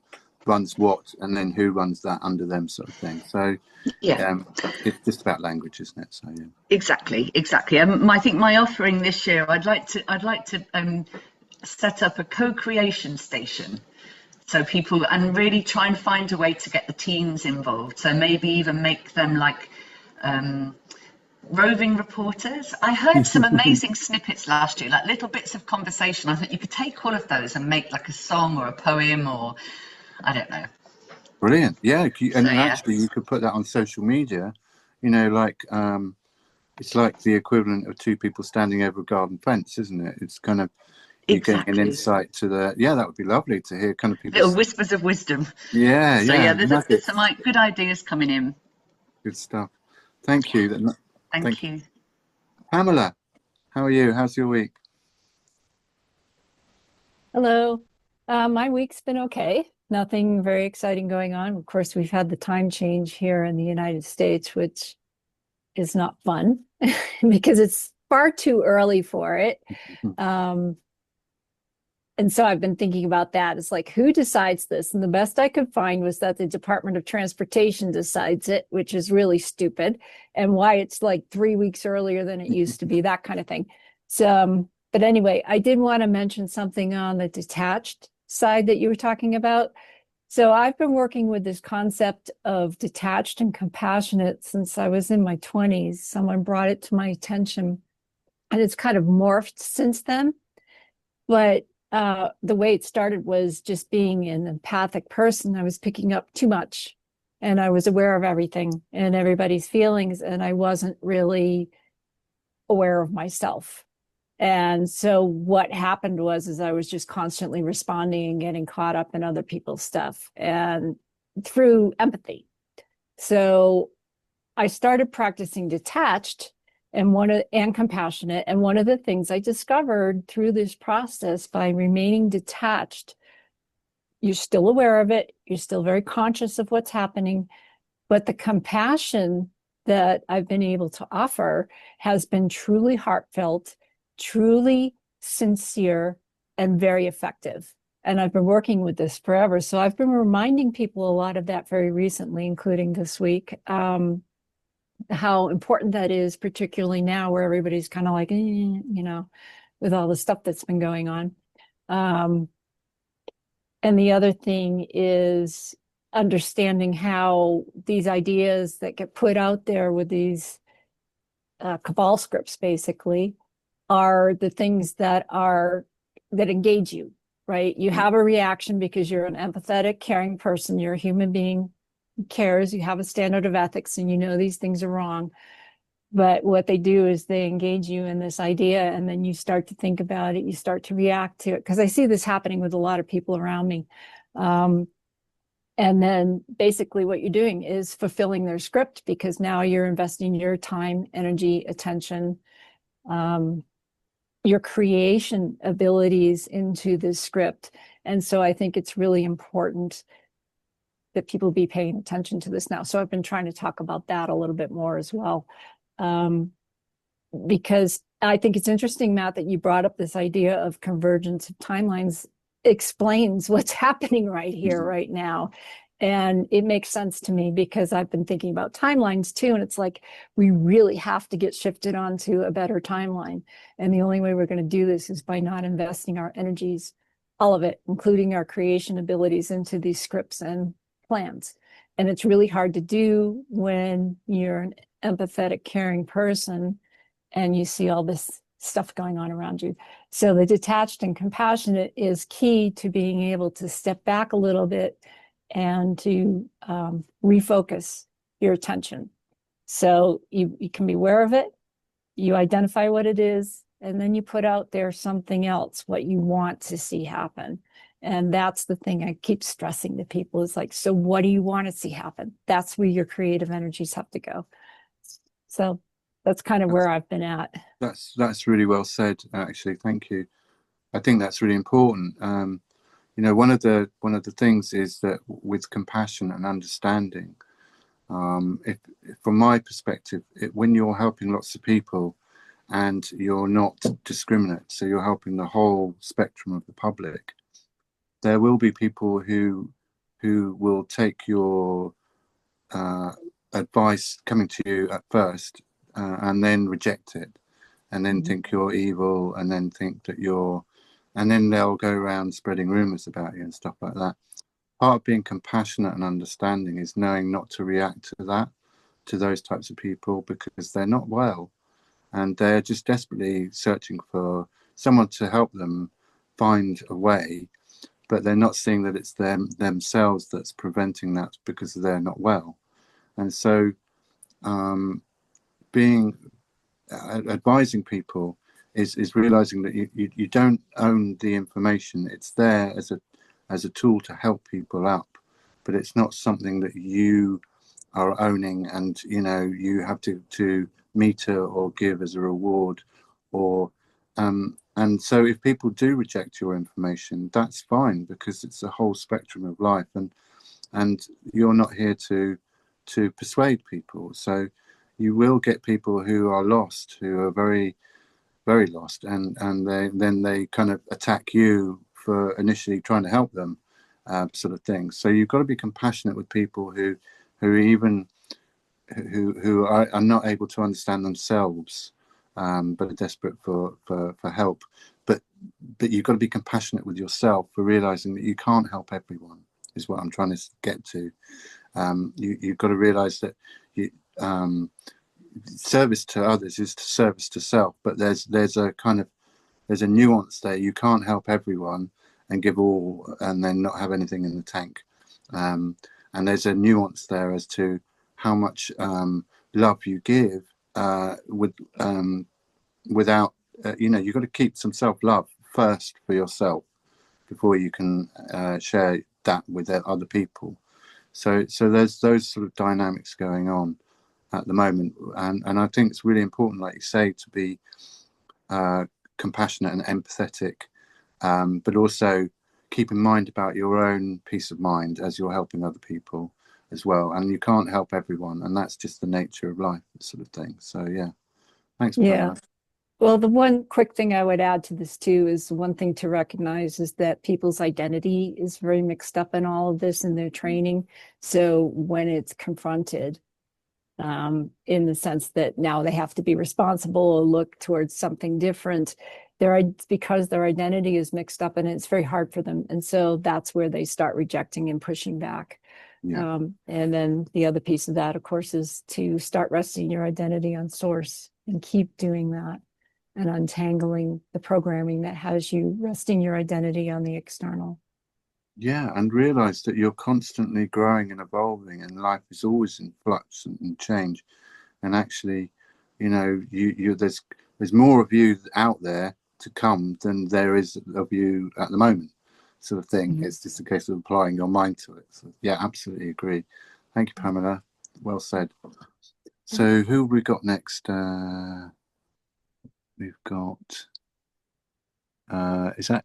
runs what, and then who runs that under them, sort of thing. So Yeah. it's just about language, isn't it? So yeah. Exactly. I think my offering this year, I'd like to set up a co-creation station, so people, and really try and find a way to get the teens involved. So maybe even make them like roving reporters. I heard some amazing snippets last year, like little bits of conversation. I thought you could take all of those and make like a song or a poem, or I don't know. Brilliant. Yeah, and So, yeah. actually you could put that on social media. Like it's like the equivalent of two people standing over a garden fence, isn't it? It's kind of, you're getting an insight to that would be lovely to hear kind of people. Little whispers of wisdom. Yeah, So yeah. there's some good ideas coming in. Good stuff. Thank you. Thank you. Pamela, how are you? How's your week? Hello. My week's been okay. Nothing very exciting going on. Of course, we've had the time change here in the United States, which is not fun because it's far too early for it. And so I've been thinking about that. It's like, who decides this? And the best I could find was that the Department of Transportation decides it, which is really stupid, and why it's like 3 weeks earlier than it used to be, that kind of thing. So, but anyway, I did want to mention something on the detached side that you were talking about. So I've been working with this concept of detached and compassionate since I was in my 20s. Someone brought it to my attention, and it's kind of morphed since then. But the way it started was just being an empathic person. I was picking up too much, and I was aware of everything and everybody's feelings, and I wasn't really aware of myself. And so what happened is I was just constantly responding and getting caught up in other people's stuff, and through empathy. So I started practicing detached and compassionate. And one of the things I discovered through this process, by remaining detached, you're still aware of it, you're still very conscious of what's happening, but the compassion that I've been able to offer has been truly heartfelt, truly sincere, and very effective. And I've been working with this forever. So I've been reminding people a lot of that very recently, including this week. How important that is, particularly now where everybody's kind of like, with all the stuff that's been going on. And the other thing is understanding how these ideas that get put out there with these cabal scripts basically are the things that engage you, right? You have a reaction because you're an empathetic, caring person, you're a human being, cares, you have a standard of ethics, and you know these things are wrong. But what they do is they engage you in this idea, and then you start to think about it, you start to react to it. Because I see this happening with a lot of people around me. And then basically what you're doing is fulfilling their script, because now you're investing your time, energy, attention, your creation abilities into this script. And so I think it's really important that people be paying attention to this now. So I've been trying to talk about that a little bit more as well. Because I think it's interesting, Matt, that you brought up this idea of convergence of timelines explains what's happening right here, right now. And it makes sense to me, because I've been thinking about timelines too. And it's like, we really have to get shifted onto a better timeline. And the only way we're going to do this is by not investing our energies, all of it, including our creation abilities, into these scripts and plans. And it's really hard to do when you're an empathetic, caring person and you see all this stuff going on around you. So the detached and compassionate is key to being able to step back a little bit and to refocus your attention. So you can be aware of it, you identify what it is, and then you put out there something else, what you want to see happen. And that's the thing I keep stressing to people, is like, so what do you want to see happen? That's where your creative energies have to go. So that's kind of where I've been at. That's really well said, actually. Thank you. I think that's really important. You know, one of the things is that with compassion and understanding, if from my perspective, when you're helping lots of people and you're not discriminate, so you're helping the whole spectrum of the public, there will be people who will take your advice coming to you at first and then reject it, and then think you're evil, and then think that you're, and then they'll go around spreading rumors about you and stuff like that. Part of being compassionate and understanding is knowing not to react to that, to those types of people, because they're not well, and they're just desperately searching for someone to help them find a way, but they're not seeing that it's themselves that's preventing that, because they're not well. And so advising people is realizing that you don't own the information. It's there as a tool to help people up, but it's not something that you are owning, and you know you have to meter or give as a reward, or and so if people do reject your information, that's fine, because it's a whole spectrum of life, and you're not here to persuade people. So you will get people who are lost, who are very, very lost, and they kind of attack you for initially trying to help them, sort of thing. So you've got to be compassionate with people who are not able to understand themselves, but are desperate for help. But you've got to be compassionate with yourself for realizing that you can't help everyone, is what I'm trying to get to. You've got to realize that service to others is service to self, but there's a nuance there. You can't help everyone and give all and then not have anything in the tank, and there's a nuance there as to how much love you give without you've got to keep some self-love first for yourself before you can share that with other people. So there's those sort of dynamics going on at the moment, and I think it's really important, like you say, to be compassionate and empathetic, but also keep in mind about your own peace of mind as you're helping other people as well. And you can't help everyone, and that's just the nature of life, sort of thing. So yeah, thanks. Yeah. Paula. Well, the one quick thing I would add to this too is one thing to recognize is that people's identity is very mixed up in all of this in their training. So when it's confronted, in the sense that now they have to be responsible or look towards something different, because their identity is mixed up and it's very hard for them. And so that's where they start rejecting and pushing back. Yeah. And then the other piece of that, of course, is to start resting your identity on source and keep doing that, and untangling the programming that has you resting your identity on the external. Yeah, and realize that you're constantly growing and evolving, and life is always in flux and change. And actually, there's more of you out there to come than there is of you at the moment, sort of thing. Mhm. It's just a case of applying your mind to it. So yeah, absolutely agree. Thank you, Pamela. Well said. So who have we got next? We've got is that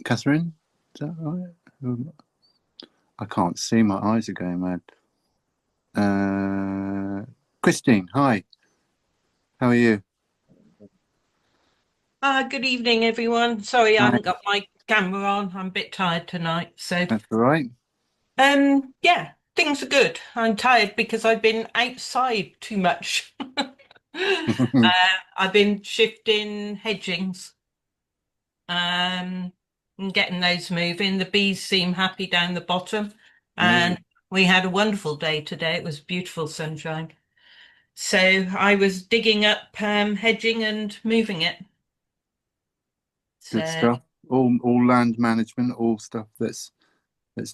Catherine? Is that right? I can't see, my eyes are going mad. Christine, hi. How are you? Good evening, everyone. Sorry, I Hi. haven't got my camera on. I'm a bit tired tonight. So, That's all right. yeah, things are good. I'm tired because I've been outside too much. I've been shifting hedgings, and getting those moving. The bees seem happy down the bottom, and we had a wonderful day today. It was beautiful sunshine. So I was digging up hedging and moving it. Good So, stuff. All land management, all stuff that's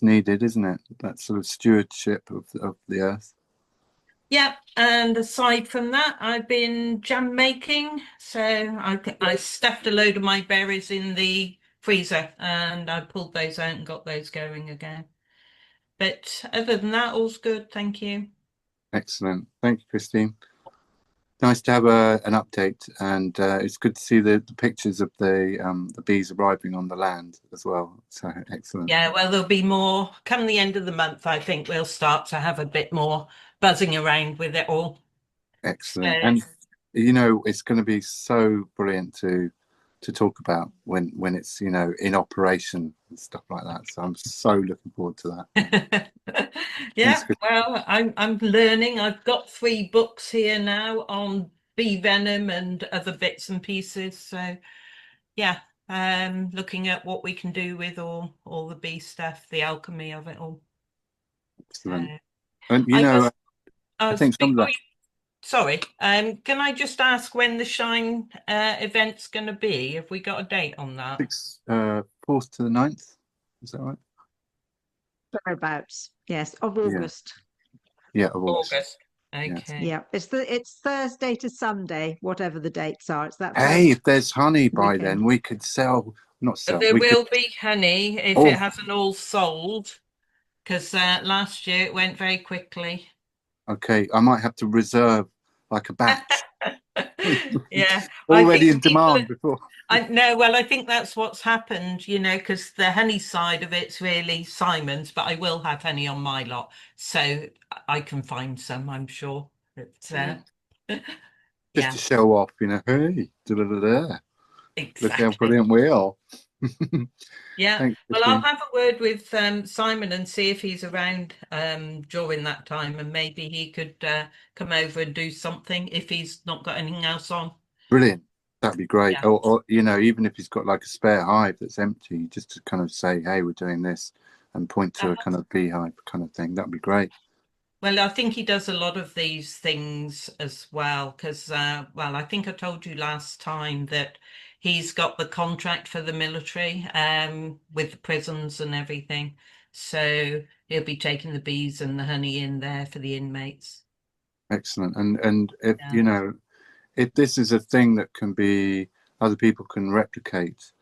needed, isn't it? That sort of stewardship of the earth. yeah, and aside from that, I've been jam making. So I stuffed a load of my berries in the freezer and I pulled those out and got those going again. But other than that, all's good. Thank you. Excellent. Thank you, Christine. Nice to have an update, and it's good to see the pictures of the bees arriving on the land as well. So excellent. Yeah, well, there'll be more come the end of the month. I think we'll start to have a bit more buzzing around with it all. Excellent. So, And it's going to be so brilliant to talk about when it's in operation and stuff like that. So I'm so looking forward to that. yeah, well, I'm learning. I've got 3 books here now on bee venom and other bits and pieces. So yeah, looking at what we can do with all the bee stuff, the alchemy of it all. Excellent. Uh, And I think some of that. Sorry, can I just ask when the Shine event's going to be? Have we got a date on that? 4th to the 9th. Is that right? Whereabouts? Yes, of Yeah. August. Yeah, of August. August. Okay. Yeah, it's Thursday to Sunday, whatever the dates are. It's that Hey, first if there's honey by weekend. then, we could sell. Not sell. There We could. will be honey if Oh, it hasn't all sold, because last year it went very quickly. okay. I might have to reserve like a batch. Yeah, Already in demand before. I know. Well, I think that's what's happened, because the honey side of it's really Simon's, but I will have honey on my lot, so I can find some, I'm sure. It's, Just yeah, to show off, hey, da-da-da-da. Look how exactly. brilliant we are. Yeah, Thanks, well, I'll Christine. have a word with Simon and see if he's around during that time, and maybe he could come over and do something if he's not got anything else on. Brilliant. That'd be great. Yeah. Or even if he's got like a spare hive that's empty, just to kind of say, hey, we're doing this, and point to a kind of beehive kind of thing. That'd be great. Well, I think he does a lot of these things as well, because, well, I think I told you last time that he's got the contract for the military with the prisons and everything. So he'll be taking the bees and the honey in there for the inmates. Excellent. And if Yeah. if this is a thing that can be other people can replicate,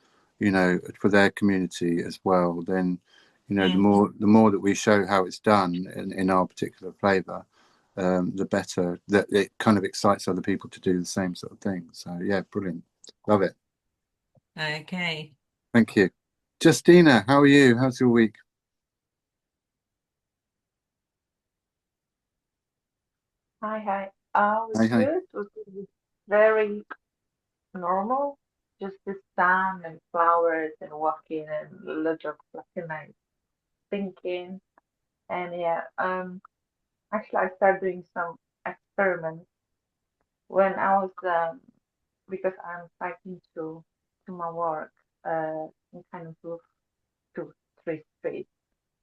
for their community as well, then the more that we show how it's done in our particular flavour, the better that it kind of excites other people to do the same sort of thing. So yeah, brilliant. Love it. Okay. Thank you. Justina, how are you? How's your week? Hi. Was Hi. good. Was very normal. Just the sun and flowers and walking and a lot of like nice thinking. And yeah, actually I started doing some experiments when I was because I'm cycling to my work in kind of two, 3 streets.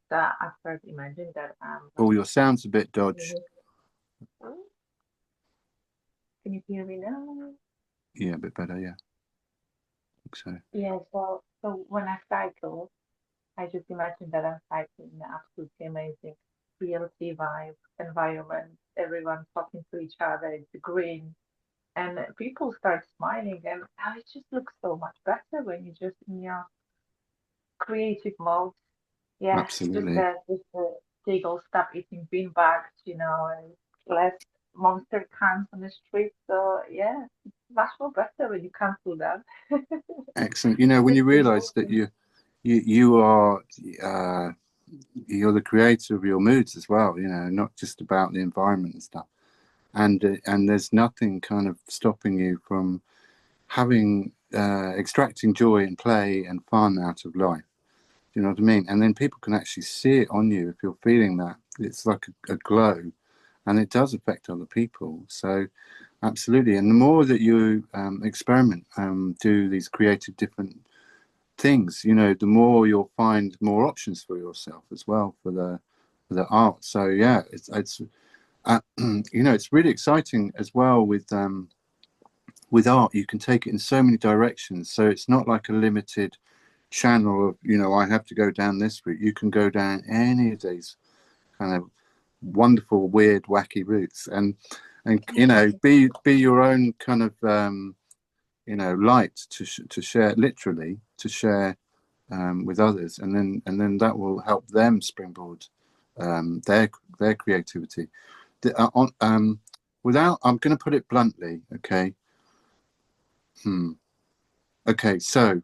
So I started imagining that I'm Oh, your sound's a bit dodged. can you hear me now? Yeah, a bit better. Yeah, I think so. Yeah, so when I cycle, I just imagine that I'm typing in an absolutely amazing PLC vibe environment. Everyone talking to each other, it's green, and people start smiling, and it just looks so much better when you're just in your creative mode. Yeah, Absolutely. just the giggles, stop eating bean bags, and less monster cans on the street. So yeah, it's much more better when you cancel that. Excellent. You know, when Just you realize that emotion. you are you're the creator of your moods as well, you know, not just about the environment and stuff. And there's nothing kind of stopping you from having extracting joy and play and fun out of life. Do you know what I mean? And then people can actually see it on you if you're feeling that. It's like a glow, and it does affect other people. So absolutely. And the more that you experiment, do these creative different things, you know, the more you'll find more options for yourself as well for the art. So yeah, it's you know, it's really exciting as well with art. You can take it in so many directions. So it's not like a limited channel of, you know, I have to go down this route. You can go down any of these kind of wonderful, weird, wacky routes, and you know, be your own kind of you know, light to share, literally to share with others, and then that will help them springboard their creativity. Without, I'm going to put it bluntly, okay. Okay, so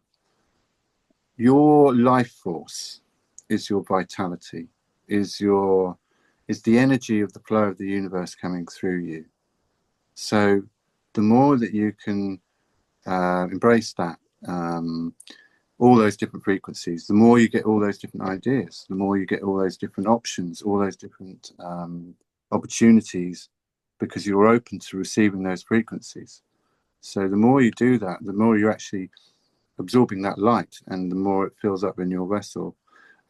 your life force is your vitality, is the energy of the flow of the universe coming through you. So the more that you can embrace that, all those different frequencies, the more you get all those different ideas, the more you get all those different options, all those different opportunities, because you're open to receiving those frequencies. So the more you do that, the more you're actually absorbing that light, and the more it fills up in your vessel,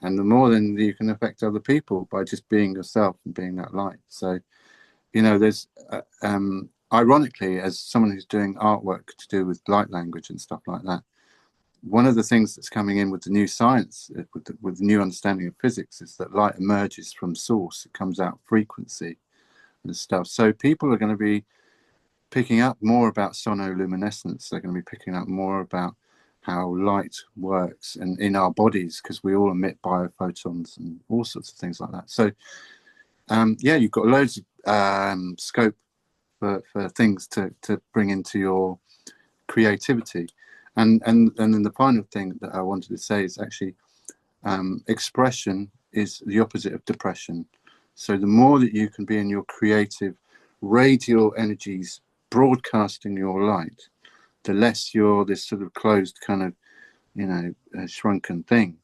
and the more then you can affect other people by just being yourself and being that light. So, you know, there's ironically, as someone who's doing artwork to do with light language and stuff like that, one of the things that's coming in with the new science, with the new understanding of physics, is that light emerges from source. It comes out frequency and stuff. So people are going to be picking up more about sonoluminescence. They're going to be picking up more about how light works and in our bodies, because we all emit biophotons and all sorts of things like that. So yeah, you've got loads of scope for things to bring into your creativity. And then the final thing that I wanted to say is actually expression is the opposite of depression. So the more that you can be in your creative radial energies broadcasting your light, the less you're this sort of closed kind of, you know, shrunken thing.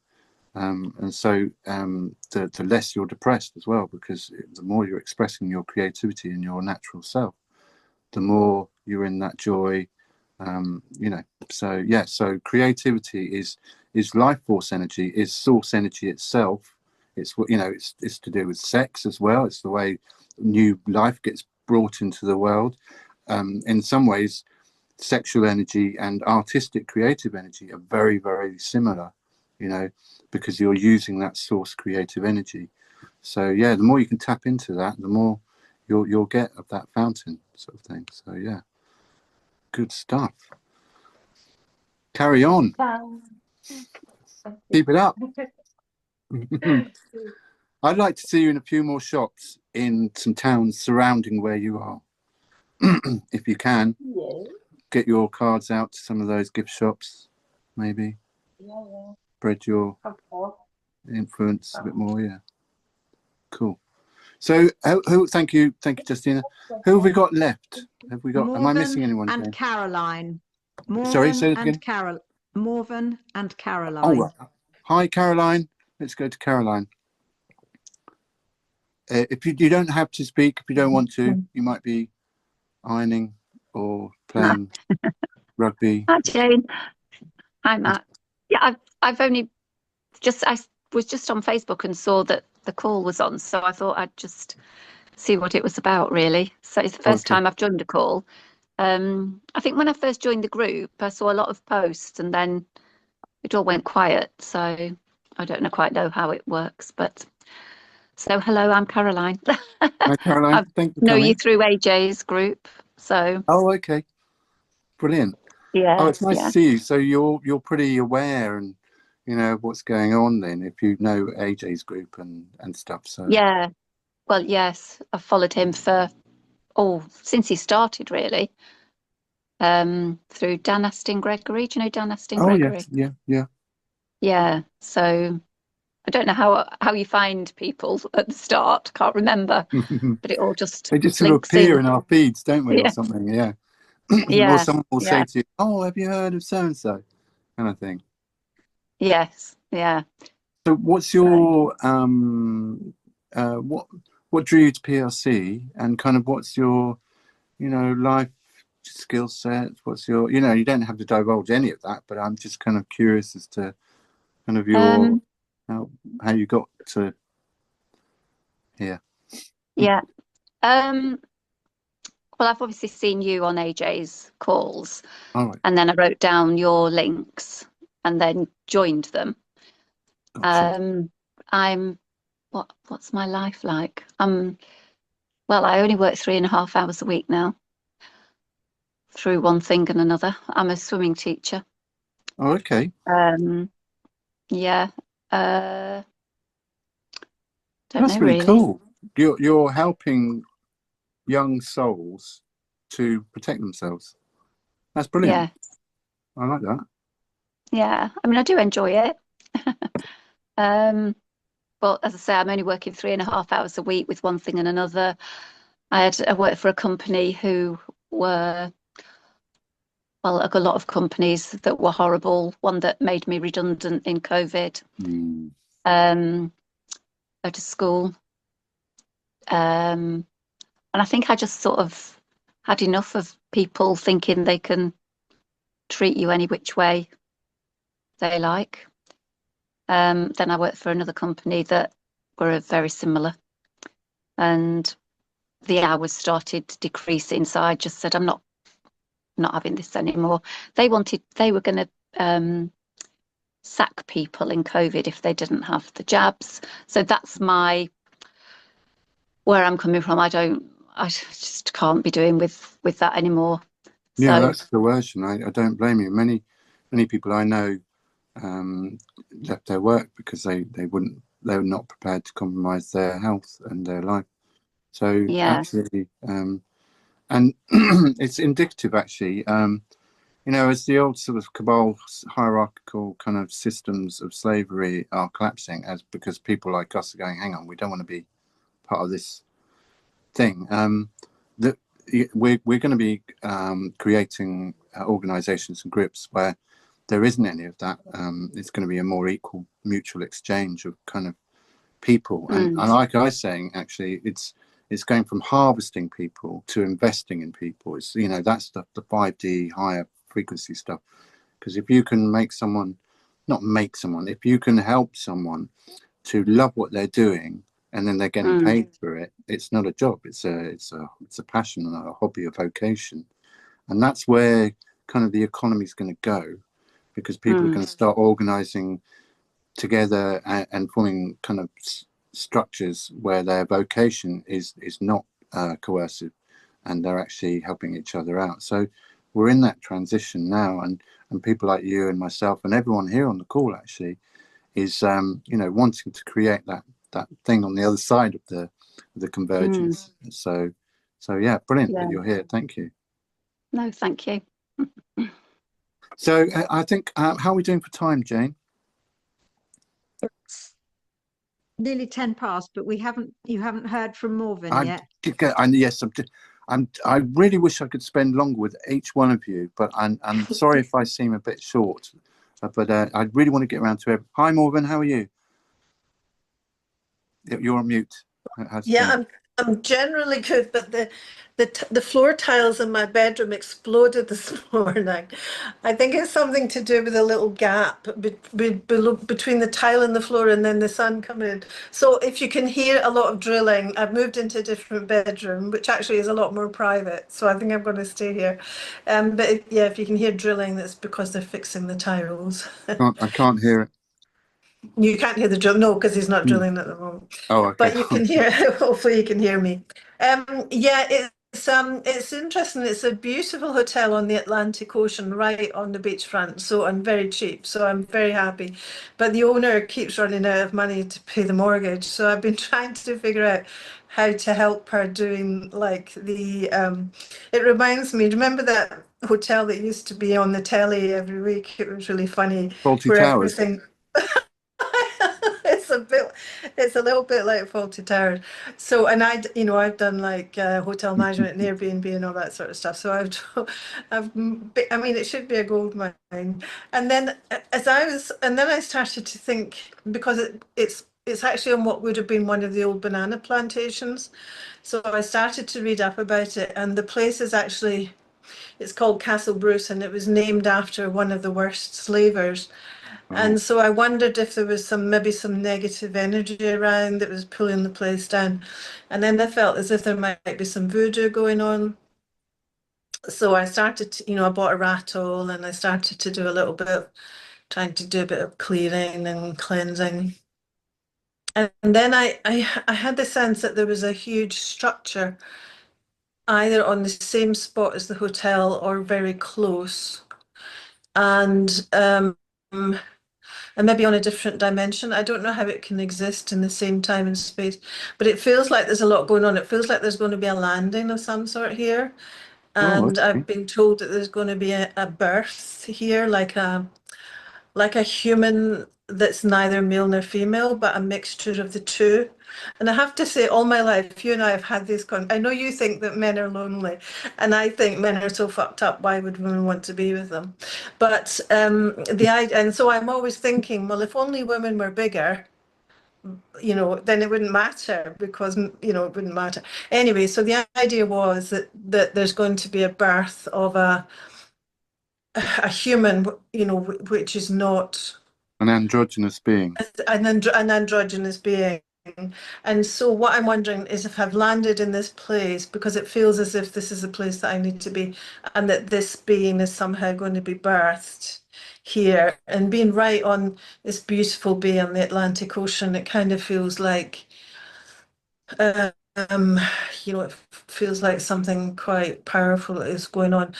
And so the less you're depressed as well, because the more you're expressing your creativity and your natural self, the more you're in that joy. You know, so yeah, so creativity is life force energy, is source energy itself. It's what, you know, it's to do with sex as well. It's the way new life gets brought into the world. In some ways, sexual energy and artistic creative energy are very, very similar, you know, because you're using that source creative energy. So yeah, the more you can tap into that, the more you'll get of that fountain sort of thing. So yeah, good stuff. Carry on. Thank you. Keep it up. I'd like to see you in a few more shops in some towns surrounding where you are. If you can, Yeah, get your cards out to some of those gift shops, maybe yeah. spread your Of course. influence a bit more. Yeah, cool. So who thank you, Justina. Who have we got left? Have we got, am I missing Morven anyone, and Jane? Caroline. Sorry, say Morven it and again. Morven and Oh, Caroline. right. Hi, Caroline. Let's go to Caroline. If you don't have to speak, if you don't want to, you might be ironing or playing rugby. Hi, Jane. Hi, Matt. Yeah, I've only I was just on Facebook and saw that the call was on, so I thought I'd just see what it was about, really. So it's the first Okay. time I've joined a call. I think when I first joined the group, I saw a lot of posts and then it all went quiet. So I don't quite know how it works, but so hello, I'm Caroline. Hi, Caroline. I Thanks for know you coming. through AJ's group, so Oh, okay. Brilliant. Oh, yeah, it's nice to yeah, see you. So you're pretty aware and you know what's going on then if you know AJ's group and stuff. So yeah. Well, yes, I've followed him for since he started really. Through Dan Aston Gregory. Do you know Dan Aston oh Gregory? yes, yeah, yeah. Yeah. So I don't know how you find people at the start. Can't remember, but it all just They just sort of links appear in. in our feeds, don't we, or Yeah, something? Yeah. Or yeah, someone will say yeah, to you, "Oh, have you heard of so and so?" kind of thing. yes, yeah. So what's your what drew you to PLC and kind of what's your life skill set? What's your you don't have to divulge any of that, but I'm just kind of curious as to kind of your Um, how you got to here. yeah. Um, well, I've obviously seen you on AJ's calls, All right, and then I wrote down your links and then joined them. gotcha. I'm what's my life like? Well, I only work 3.5 hours a week now, through one thing and another. I'm a swimming teacher. Oh, okay. Yeah. Don't That's know really really. cool. You're helping young souls to protect themselves. That's brilliant. Yeah. I like that. Yeah. I mean, I do enjoy it. But as I say, I'm only working 3.5 hours a week with one thing and another. I worked for a company who were, well, like a lot of companies that were horrible. One that made me redundant in COVID. Mm. Go to school. And I think I just sort of had enough of people thinking they can treat you any which way they like. Then I worked for another company that were very similar, and the hours started decreasing. So I just said, I'm not having this anymore. They were going to sack people in COVID if they didn't have the jabs. So that's where I'm coming from. I just can't be doing with that anymore. Yeah, So that's coercion. I don't blame you. Many people I know left their work because they were not prepared to compromise their health and their life. So yeah, absolutely, and it's indicative actually. As the old sort of cabal hierarchical kind of systems of slavery are collapsing, as because people like us are going, hang on, we don't want to be part of this thing. That we're going to be creating organisations and groups where there isn't any of that. It's going to be a more equal mutual exchange of kind of people. And like I was saying, actually, it's going from harvesting people to investing in people. It's that's the 5D higher frequency stuff. Because if you can if you can help someone to love what they're doing and then they're getting paid for it, it's not a job. It's a passion and a hobby, a vocation. And that's where kind of the economy is going to go, because people are going to start organizing together and forming kind of structures where their vocation is not coercive, and they're actually helping each other out. So we're in that transition now, and people like you and myself and everyone here on the call actually is wanting to create that thing on the other side of the convergence. So yeah, brilliant yeah. that you're here. Thank you. No, thank you. So I think how are we doing for time, Jane? It's nearly 10 past, but you haven't heard from Morven yet. Yes, I really wish I could spend longer with each one of you, but I'm sorry if I seem a bit short. But I really want to get around to it. Hi, Morven, how are you? You're on mute. Yeah, I'm generally good, but the floor tiles in my bedroom exploded this morning. I think it's something to do with a little gap between the tile and the floor, and then the sun coming in. So if you can hear a lot of drilling, I've moved into a different bedroom, which actually is a lot more private. So I think I'm going to stay here. Yeah, if you can hear drilling, that's because they're fixing the tiles. I can't hear it. You can't hear the drill, no, because he's not Hmm. drilling at the moment. Oh, okay. But you can hear. Hopefully, you can hear me. Yeah, it's interesting. It's a beautiful hotel on the Atlantic Ocean, right on the beachfront. So and very cheap. So I'm very happy. But the owner keeps running out of money to pay the mortgage. So I've been trying to figure out how to help her doing like the. It reminds me. Remember that hotel that used to be on the telly every week? It was really funny. Faulty Where Towers. everything. It's a bit, it's a little bit like Faulty Towers. So, and I've done like hotel management and Airbnb and all that sort of stuff. So I mean, it should be a gold mine. And then and then I started to think because it's actually on what would have been one of the old banana plantations. So I started to read up about it, and the place is actually, it's called Castle Bruce, and it was named after one of the worst slavers. Oh, And so I wondered if there was maybe some negative energy around that was pulling the place down. And then I felt as if there might be some voodoo going on. So I started to, I bought a rattle and I started to do a little bit of trying to do a bit of clearing and cleansing. And then I had the sense that there was a huge structure either on the same spot as the hotel or very close. And maybe on a different dimension. I don't know how it can exist in the same time and space, but it feels like there's a lot going on. It feels like there's going to be a landing of some sort here. oh, And okay. I've been told that there's going to be a birth here, like a human that's neither male nor female, but a mixture of the two. And I have to say, all my life, you and I have had these I know you think that men are lonely, and I think men are so fucked up. Why would women want to be with them? But and so I'm always thinking, well, if only women were bigger, then it wouldn't matter because it wouldn't matter anyway. So the idea was that there's going to be a birth of a human, which is not An androgynous being. an androgynous being. And so what I'm wondering is if I've landed in this place because it feels as if this is a place that I need to be, and that this being is somehow going to be birthed here. And being right on this beautiful bay on the Atlantic Ocean, it kind of feels like, it feels like something quite powerful is going on.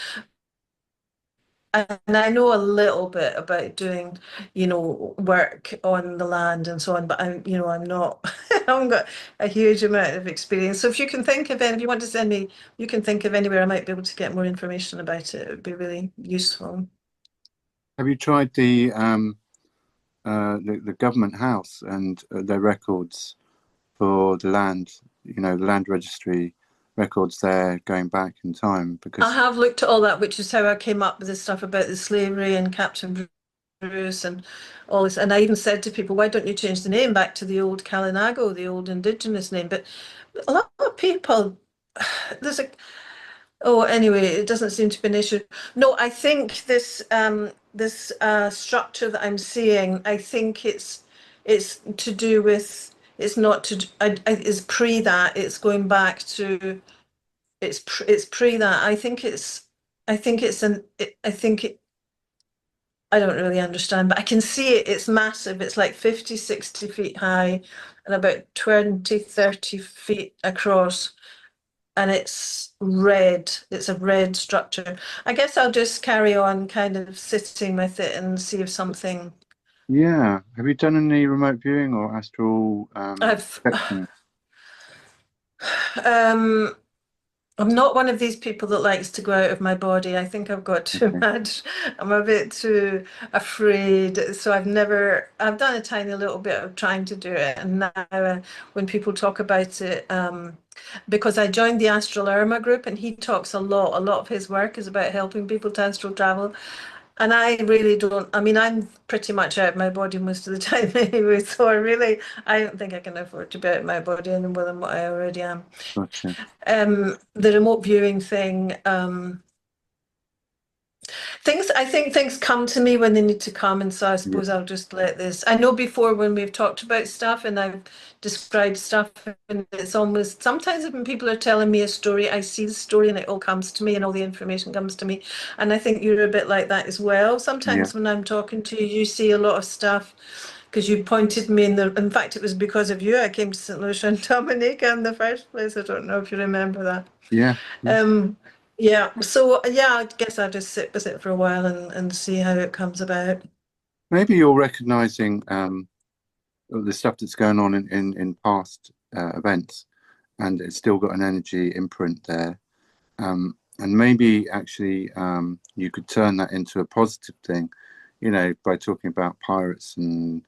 And I know a little bit about doing, work on the land and so on, but I'm not, I haven't got a huge amount of experience. So if you can think of if you want to send me, you can think of anywhere I might be able to get more information about it. It would be really useful. Have you tried the government house and their records for the land? The land registry records there going back in time, because I have looked at all that, which is how I came up with this stuff about the slavery and Captain Bruce and all this. And I even said to people, why don't you change the name back to the old Kalinago, the old indigenous name? But a lot of people, anyway, it doesn't seem to be an issue. No, I think this structure that I'm seeing, I think it's to do with, it's not to, it's pre that, it's going back to, it's pre that. I think I don't really understand, but I can see it. It's massive. It's like 50, 60 feet high and about 20, 30 feet across. And it's red. It's a red structure. I guess I'll just carry on kind of sitting with it and see if something. yeah. Have you done any remote viewing or astral I've projection? I'm not one of these people that likes to go out of my body. I think I've got too Okay. much. I'm a bit too afraid. So I've done a tiny little bit of trying to do it. And now when people talk about it, because I joined the Astral Irma group and he talks a lot of his work is about helping people to astral travel. And I really don't, I mean, I'm pretty much out of my body most of the time anyway. So I don't think I can afford to be out of my body any more than what I already am. Gotcha. The remote viewing thing, I think things come to me when they need to come, and so I suppose I'll just let this. I know before when we've talked about stuff and I've described stuff, and it's almost sometimes when people are telling me a story, I see the story and it all comes to me and all the information comes to me. And I think you're a bit like that as well. Yeah. Sometimes when I'm talking to you, you see a lot of stuff because you pointed me in fact, it was because of you I came to St. Lucia and Dominica in the first place. I don't know if you remember that. Yeah. Yeah, so yeah, I guess I'll just sit with it for a while and see how it comes about. Maybe you're recognizing the stuff that's going on in past events, and it's still got an energy imprint there. And maybe actually you could turn that into a positive thing, you know, by talking about pirates and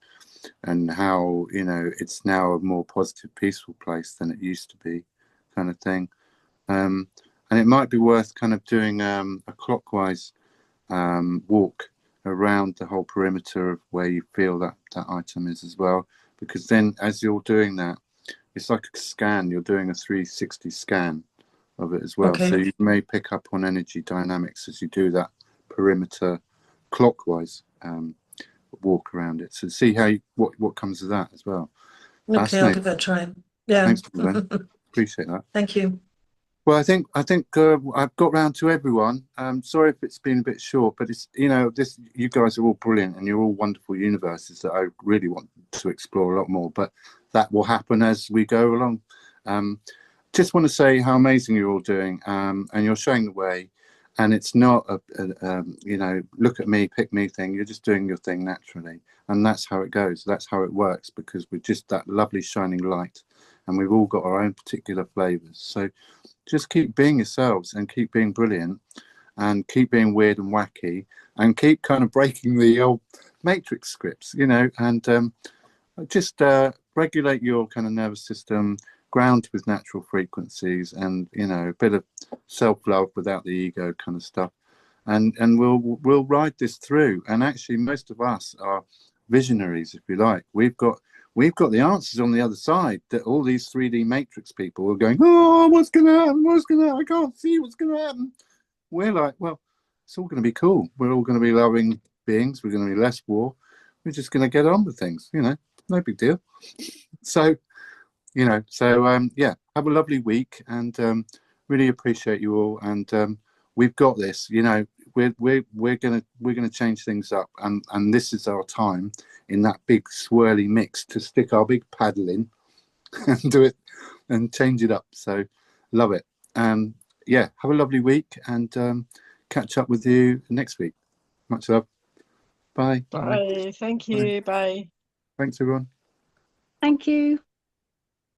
how, you know, it's now a more positive, peaceful place than it used to be, kind of thing. And it might be worth kind of doing a clockwise walk around the whole perimeter of where you feel that item is as well, because then as you're doing that, it's like a scan. You're doing a 360 scan of it as well. Okay. So you may pick up on energy dynamics as you do that perimeter clockwise walk around it. So see how what comes of that as well. Okay, I'll give it a try. Yeah. Thanks, Gwen. Appreciate that. Thank you. Well, I think I've got round to everyone. Sorry if it's been a bit short, but it's, you know, you guys are all brilliant and you're all wonderful universes that I really want to explore a lot more. But that will happen as we go along. Just want to say how amazing you're all doing, and you're showing the way. And it's not a you know, look at me, pick me thing. You're just doing your thing naturally, and that's how it goes. That's how it works, because we're just that lovely shining light, and we've all got our own particular flavors. So just keep being yourselves and keep being brilliant and keep being weird and wacky and keep kind of breaking the old matrix scripts, you know, and just regulate your kind of nervous system, ground with natural frequencies, and, you know, a bit of self-love without the ego kind of stuff. And we'll ride this through. And actually most of us are visionaries, if you like. We've got the answers on the other side that all these 3D matrix people are going, oh, what's going to happen? What's going to happen? I can't see what's going to happen. We're like, well, it's all going to be cool. We're all going to be loving beings. We're going to be less war. We're just going to get on with things, you know, no big deal. So, you know, yeah, have a lovely week, and really appreciate you all. And we've got this, you know, we're gonna change things up, and this is our time in that big swirly mix to stick our big paddle in and do it and change it up. So love it. Yeah, have a lovely week, and catch up with you next week. Much love. Bye. Bye. Thank you. Bye. Thanks everyone. Thank you.